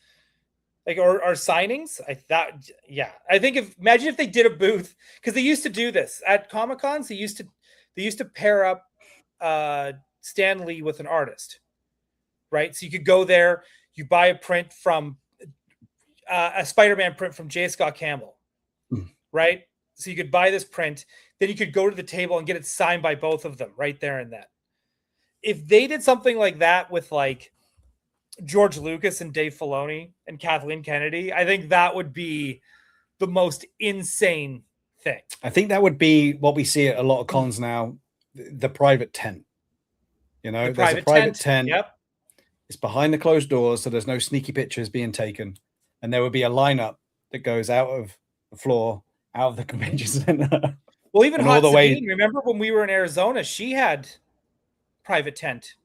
like, or signings. I think imagine if they did a booth, because they used to do this at Comic-Cons. They used to pair up Stan Lee with an artist, right? So you could go there, you buy a print from a Spider-Man print from J. Scott Campbell, right? So you could buy this print, then you could go to the table and get it signed by both of them right there and then. If they did something like that with like George Lucas and Dave Filoni and Kathleen Kennedy, I think that would be the most insane thing. I think that would be what we see at a lot of cons now, the private tent. You know, there's a private tent. Yep. It's behind the closed doors, so there's no sneaky pictures being taken. And there would be a lineup that goes out of the floor, out of the convention center. Well, even Hot Sabine, remember when we were in Arizona, she had private tent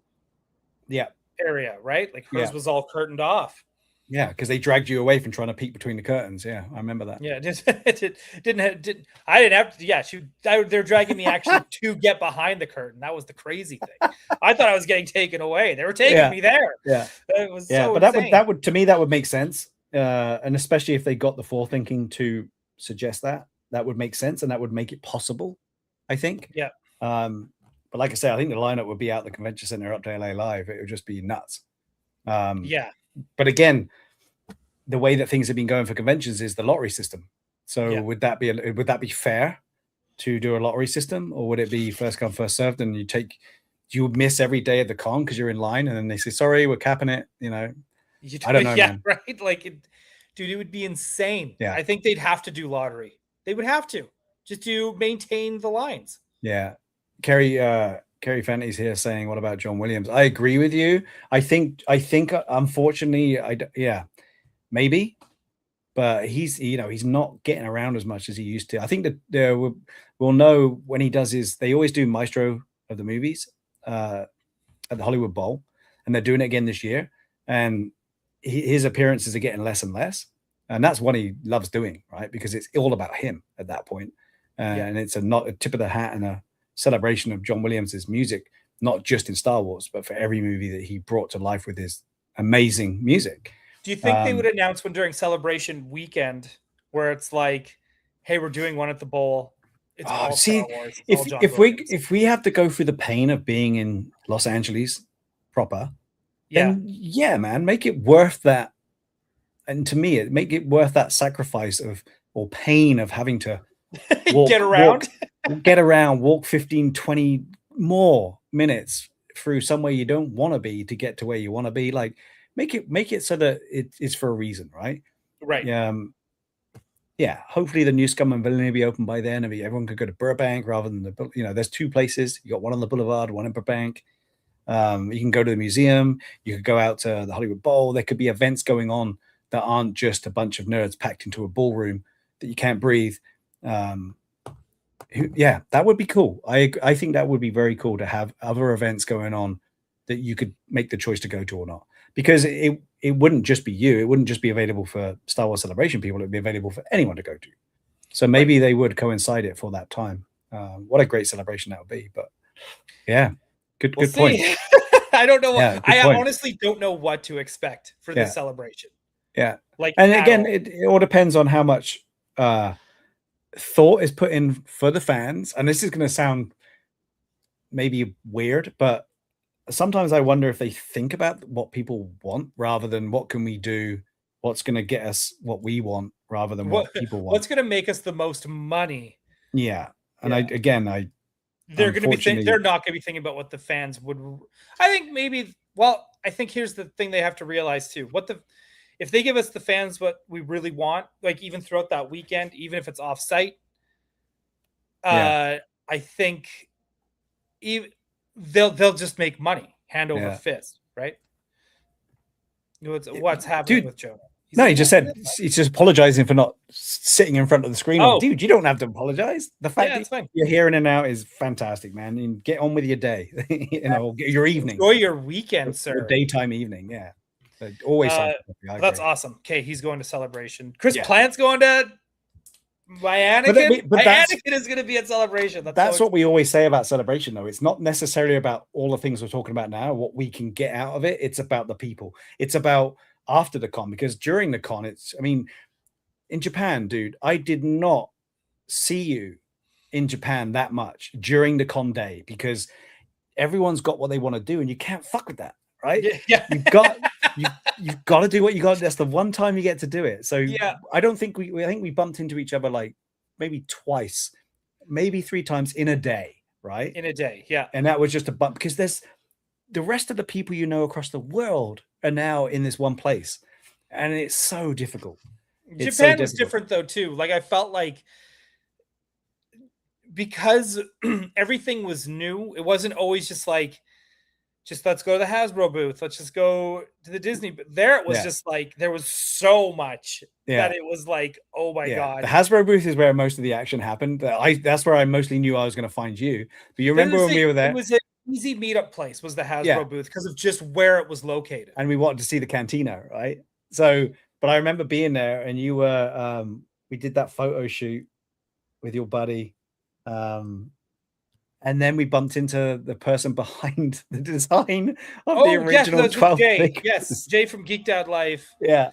area, right? Like hers was all curtained off. Yeah, because they dragged you away from trying to peek between the curtains. Yeah, I remember that. Yeah, I didn't have to. Yeah, they're dragging me actually to get behind the curtain. That was the crazy thing. I thought I was getting taken away. They were taking me there. Yeah, it was but that would to me that would make sense, and especially if they got the forethinking to suggest that would make sense, and that would make it possible. I think. Yeah. But like I say, I think the lineup would be out the convention center up to LA Live. It would just be nuts. Yeah. But again, the way that things have been going for conventions is the lottery system. So would that be fair to do a lottery system, or would it be first come first served? And you miss every day of the con because you're in line, and then they say sorry, we're capping it. You know, I don't know. Yeah, man. Right. Like, dude, it would be insane. Yeah, I think they'd have to do lottery. They would have to just to maintain the lines. Yeah, Kerry Fenty's here saying, what about John Williams? I agree with you. I think unfortunately, maybe, but he's not getting around as much as he used to. I think that we'll know when he does they always do Maestro of the movies at the Hollywood Bowl, and they're doing it again this year, and his appearances are getting less and less, and that's what he loves doing, right? Because it's all about him at that point. And it's not a tip of the hat and a celebration of John Williams' music, not just in Star Wars, but for every movie that he brought to life with his amazing music. Do you think they would announce one during Celebration weekend where it's like, hey, we're doing one at the bowl? It's all Star Wars. If we have to go through the pain of being in Los Angeles proper, then man, make it worth that. And to me, make it worth that sacrifice or pain of having to get around, walk 15, 20 more minutes through somewhere you don't want to be to get to where you want to be. Like, make it so that it's for a reason, right? Right. Hopefully the new Scum and Villainy will be open by then. Everyone could go to Burbank rather than there's two places. You got one on the Boulevard, one in Burbank. You can go to the museum. You could go out to the Hollywood Bowl. There could be events going on that aren't just a bunch of nerds packed into a ballroom that you can't breathe. That would be cool. I think that would be very cool to have other events going on that you could make the choice to go to or not, because it wouldn't just be you. It wouldn't just be available for Star Wars Celebration people. It'd be available for anyone to go to. So maybe they would coincide it for that time. What a great celebration that would be. But good point. I don't know. I honestly don't know what to expect for this celebration. Yeah. Again, it all depends on how much thought is put in for the fans. And this is going to sound maybe weird, but sometimes I wonder if they think about what people want rather than what can we do, what's going to get us what we want rather than what people want. What's going to make us the most money? Yeah. And they're going to be they're not going to be thinking about what the fans would. I think here's the thing they have to realize too. If they give us the fans what we really want, like even throughout that weekend, even if it's off site, I think they'll just make money hand over fist, right? What's happening with Jonah? He just apologizing for not sitting in front of the screen. Dude, you don't have to apologize. The fact that you're here in and out is fantastic, man. And get on with your day, your evening. Enjoy your weekend, sir. Your daytime evening, yeah. But always. That's awesome. Okay, he's going to Celebration. Chris Plant's going to Anakin. Anakin is going to be at Celebration. That's what we always say about Celebration, though. It's not necessarily about all the things we're talking about now, what we can get out of it. It's about the people. It's about after the con, because during the con, in Japan, dude, I did not see you in Japan that much during the con day because everyone's got what they want to do and you can't fuck with that, right? Yeah. You've got to do what you got. That's the one time you get to do it. So I don't think I think we bumped into each other like maybe twice, maybe 3 times in a day, right? In a day, yeah. And that was just a bump because there's the rest of the people you know across the world are now in this one place, and it's so difficult. Japan was different though too. Like I felt like because everything was new, it wasn't always just like, just let's go to the Hasbro booth, let's just go to the Disney. But there it was just like there was so much that it was like, oh my god. The Hasbro booth is where most of the action happened. That's where I mostly knew I was going to find you. But you remember when we were there? It was an easy meetup place, was the Hasbro booth, because of just where it was located. And we wanted to see the cantina, right? So, but I remember being there, and you were we did that photo shoot with your buddy. And then we bumped into the person behind the design of the original 12 figures. Yes, Jay from Geeked Out Life. Yeah.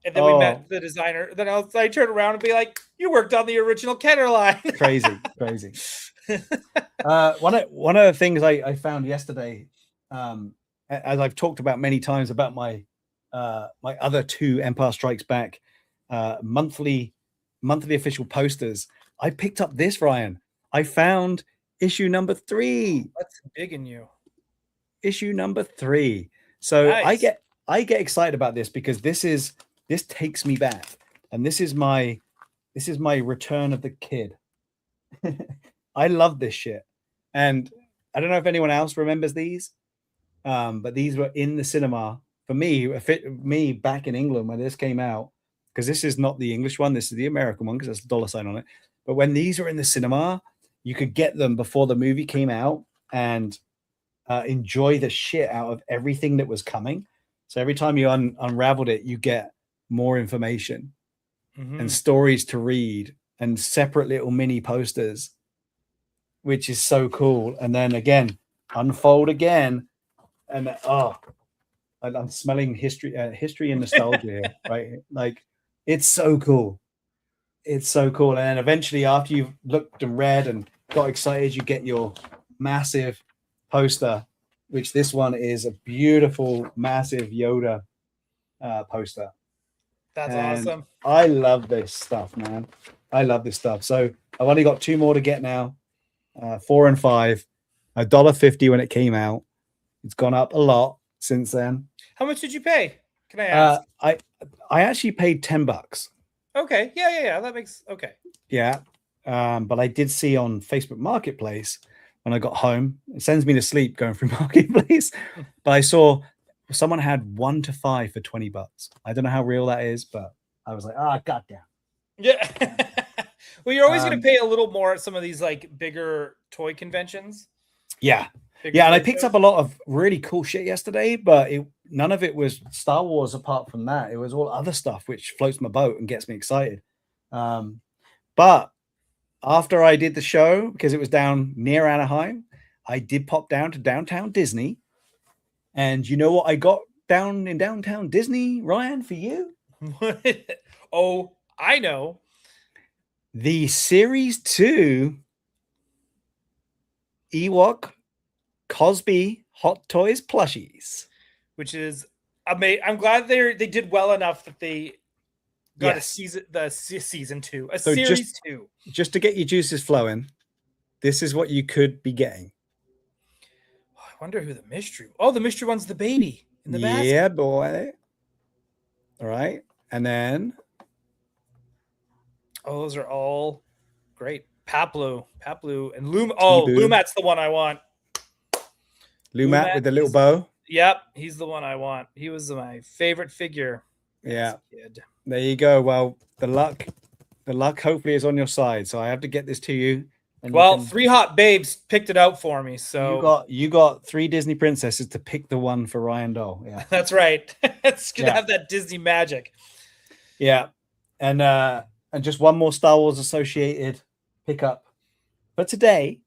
And then we met the designer. Then I turn around and be like, you worked on the original Kenner line. Crazy. One of the things I found yesterday, as I've talked about many times about my my other 2 Empire Strikes Back monthly official posters, I picked up this, Ryan. I found issue number 3. That's big in you. Issue number 3. So nice. I get excited about this because this takes me back, and this is my return of the kid. I love this shit, and I don't know if anyone else remembers these, but these were in the cinema for me back in England when this came out, because this is not the English one, this is the American one because there's a dollar sign on it. But when these were in the cinema, you could get them before the movie came out and enjoy the shit out of everything that was coming. So every time you unraveled it, you get more information and stories to read and separate little mini posters, which is so cool. And then again, unfold again, and I'm smelling history and nostalgia here, right? Like, it's so cool. It's so cool. And then eventually, after you've looked and read and got excited, you get your massive poster, which this one is a beautiful, massive Yoda poster. That's awesome. I love this stuff, man. I love this stuff. So I've only got 2 more to get now. 4 and 5, $1.50 when it came out. It's gone up a lot since then. How much did you pay? Can I ask? I actually paid $10. Okay. Yeah. That makes okay. Yeah. But I did see on Facebook Marketplace when I got home, it sends me to sleep going through Marketplace, but I saw someone had 1 to 5 for $20. I don't know how real that is, but I was like, goddamn. Yeah. Well, you're always going to pay a little more at some of these like bigger toy conventions. Yeah. And I picked up a lot of really cool shit yesterday, but none of it was Star Wars apart from that. It was all other stuff, which floats my boat and gets me excited. But after I did the show, because it was down near Anaheim, I did pop down to downtown Disney. And you know what I got down in downtown Disney, Ryan, for you? Oh, I know. The Series 2 Ewok Cosby Hot Toys plushies, which is amazing. I'm glad they did well enough that they got season 2, series 2. Just to get your juices flowing, this is what you could be getting. I wonder who the mystery. Oh, the mystery one's the baby in the basket. Yeah, boy. All right, and then those are all great. Paplu, and Lum. Oh, Lumat's the one I want. Lumat with the little bow. Yep, he's the one I want. He was my favorite figure. Yeah, there you go. Well, the luck hopefully is on your side. So I have to get this to you. And well, 3 hot babes picked it out for me. So you got 3 Disney princesses to pick the one for Ryan Doll. Yeah, that's right. It's gonna have that Disney magic. Yeah, and just one more Star Wars associated pickup for today.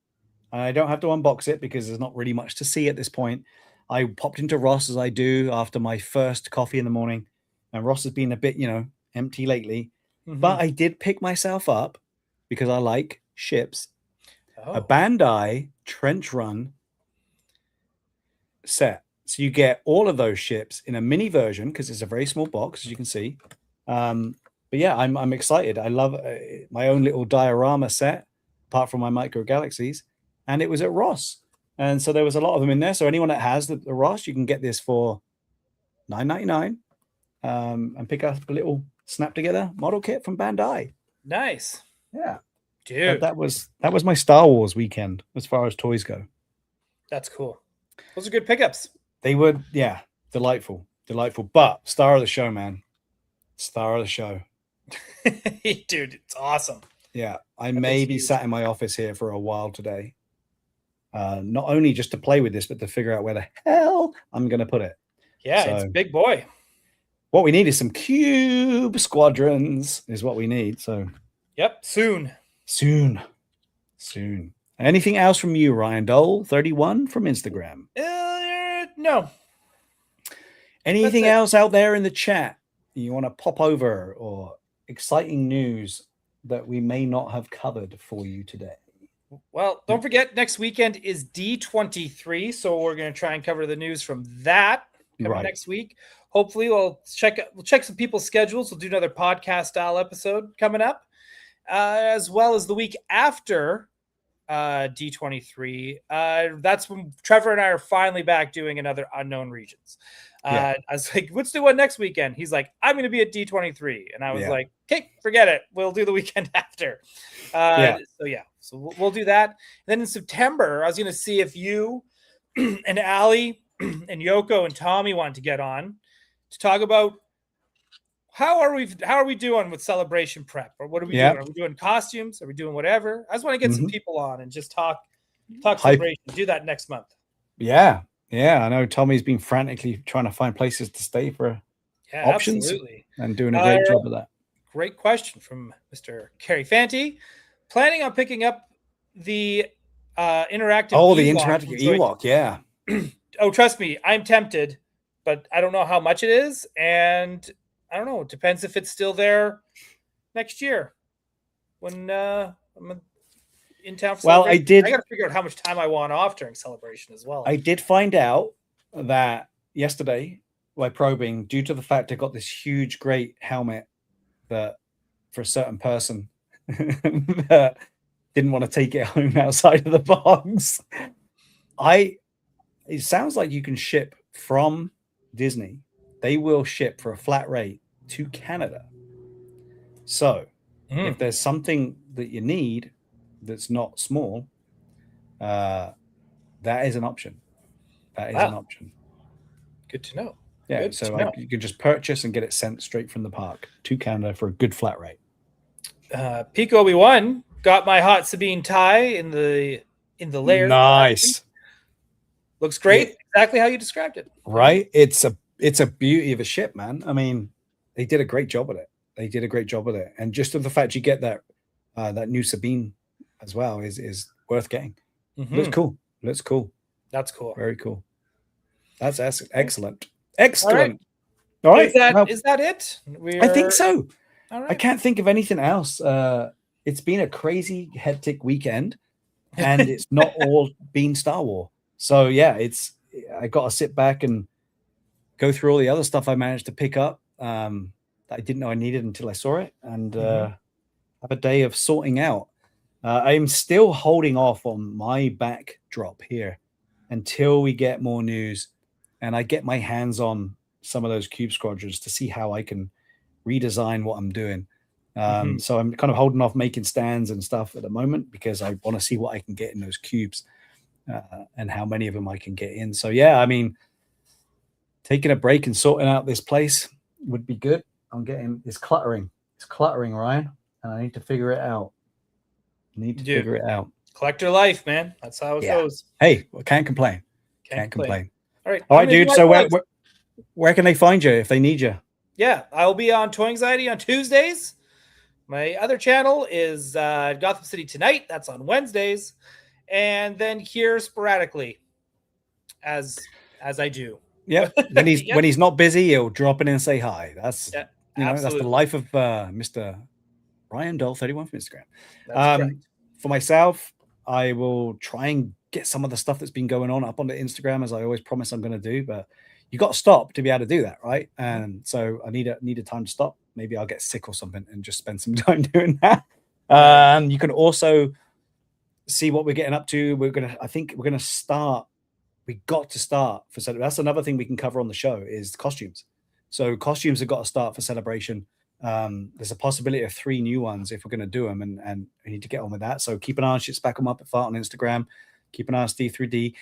I don't have to unbox it because there's not really much to see at this point. I popped into Ross as I do after my first coffee in the morning, and Ross has been a bit, empty lately. But I did pick myself up because I like ships. A Bandai Trench Run set. So you get all of those ships in a mini version because it's a very small box, as you can see. but yeah, I'm excited. I love my own little diorama set, apart from my Micro Galaxies, and it was at Ross, and so there was a lot of them in there. So anyone that has the Ross, you can get this for $9.99, and pick up a little snap together model kit from Bandai. Nice. Yeah, dude. That was my Star Wars weekend as far as toys go. That's cool. Those are good pickups. They were, yeah, delightful. But star of the show, man. Star of the show. Dude, it's awesome. Yeah, I may be sat in my office here for a while today. Not only just to play with this, but to figure out where the hell I'm going to put it. Yeah, so, it's a big boy. What we need is some cube squadrons is what we need. So, yep, soon. Anything else from you, Ryan Dole 31 from Instagram? No. Anything else out there in the chat you want to pop over, or exciting news that we may not have covered for you today? Well, don't forget, next weekend is D23, so we're going to try and cover the news from that coming next week. Hopefully, we'll check some people's schedules. We'll do another podcast style episode coming up, as well as the week after D23. That's when Trevor and I are finally back doing another Unknown Regions. I was like, let's do one next weekend. He's like, I'm going to be at D23. And I was like, okay, forget it. We'll do the weekend after. So we'll do that. And then in September, I was going to see if you and Allie and Yoko and Tommy want to get on to talk about how are we doing with celebration prep, or what are we doing? Are we doing costumes? Are we doing whatever? I just want to get some people on and just talk celebration. Do that next month. Yeah, I know Tommy's been frantically trying to find places to stay for options. Absolutely. And doing a great job of that. Great question from Mr. Kerry Fanti. Planning on picking up the interactive the interactive Ewok, yeah. Oh, trust me, I'm tempted, but I don't know how much it is, and I don't know. It depends if it's still there next year when I'm in town for celebration. I got to figure out how much time I want off during celebration as well. I did find out that yesterday by probing, due to the fact I got this huge, great helmet that for a certain person that didn't want to take it home outside of the box. It sounds like you can ship from Disney. They will ship for a flat rate to Canada. So if there's something that you need that's not small, that is an option. That is an option. Good to know. Yeah, you can just purchase and get it sent straight from the park to Canada for a good flat rate. Peak Obi-Wan got my hot Sabine tie in the layer. Nice. Looks great. Exactly how you described it. Right? It's a beauty of a ship, man. I mean, they did a great job with it. And just the fact you get that new Sabine as well is worth getting. Looks cool. That's cool. Very cool. That's excellent. Excellent. All right. Is that it? I think so. All right. I can't think of anything else. It's been a crazy, hectic weekend, and it's not all been Star Wars. So yeah, I got to sit back and go through all the other stuff I managed to pick up that I didn't know I needed until I saw it, and have a day of sorting out. I'm still holding off on my backdrop here until we get more news and I get my hands on some of those cube squadrons to see how I can redesign what I'm doing. So I'm kind of holding off making stands and stuff at the moment because I want to see what I can get in those cubes and how many of them I can get in. So yeah, I mean, taking a break and sorting out this place would be good. It's cluttering, Ryan, and I need to figure it out. Figure it out. Collector life, man. That's how it goes. Hey, can't complain. Can't complain. All right, dude. So where can they find you if they need you? Yeah, I'll be on Toy Anxiety on Tuesdays. My other channel is Gotham City Tonight. That's on Wednesdays, and then here sporadically, as I do. Yeah, when he's not busy, he'll drop in and say hi. That's that's the life of Mr. Ryan Dole 31 from Instagram. That's correct. For myself, I will try and get some of the stuff that's been going on up onto Instagram, as I always promise I'm going to do. But you got to stop to be able to do that, right? And so I need a time to stop. Maybe I'll get sick or something and just spend some time doing that. You can also see what we're getting up to. I think we're gonna start. We got to start for that's another thing we can cover on the show is costumes. So costumes have got to start for celebration. There's a possibility of 3 new ones if we're going to do them, and we need to get on with that. So keep an eye on Shit's Back 'em Up at Fart on Instagram. Keep an eye on Steve 3D.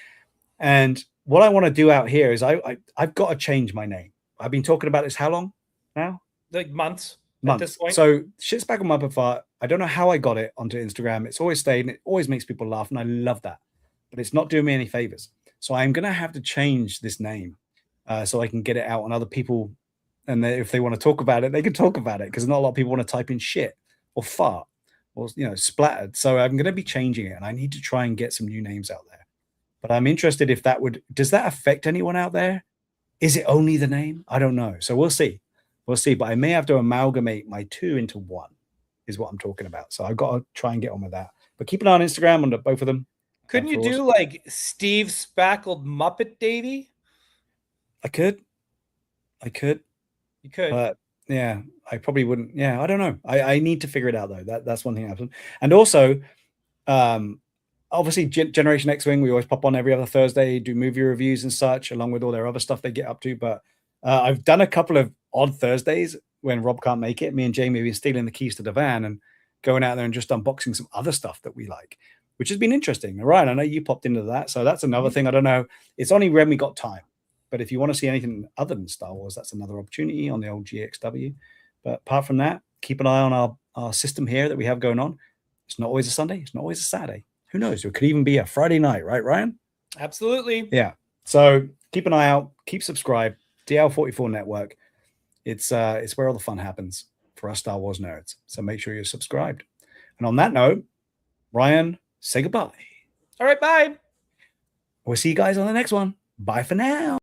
And what I want to do out here is I've got to change my name. I've been talking about this how long now? Like months. Months. At this point. So Shit's Back 'em Up at Fart. I don't know how I got it onto Instagram. It's always stayed, and it always makes people laugh, and I love that. But it's not doing me any favors. So I'm going to have to change this name so I can get it out on other people. And if they want to talk about it, they can talk about it because not a lot of people want to type in shit or fart or, splattered. So I'm going to be changing it, and I need to try and get some new names out there. But I'm interested if does that affect anyone out there? Is it only the name? I don't know. So we'll see. We'll see. But I may have to amalgamate my 2 into 1 is what I'm talking about. So I've got to try and get on with that. But keep an eye on Instagram on both of them. Couldn't you do like Steve Spackled Muppet Davy? I could. You could. But yeah, I probably wouldn't. Yeah, I don't know. I need to figure it out though. That's one thing that happens. And also, obviously Generation X-Wing, we always pop on every other Thursday, do movie reviews and such, along with all their other stuff they get up to. But I've done a couple of odd Thursdays when Rob can't make it. Me and Jamie have been stealing the keys to the van and going out there and just unboxing some other stuff that we like, which has been interesting. Ryan, I know you popped into that. So that's another thing. I don't know. It's only when we got time. But if you want to see anything other than Star Wars, that's another opportunity on the old GXW. But apart from that, keep an eye on our system here that we have going on. It's not always a Sunday. It's not always a Saturday. Who knows? It could even be a Friday night, right, Ryan? Absolutely. Yeah. So keep an eye out. Keep subscribed. DL44 Network. It's where all the fun happens for us Star Wars nerds. So make sure you're subscribed. And on that note, Ryan, say goodbye. All right, bye. We'll see you guys on the next one. Bye for now.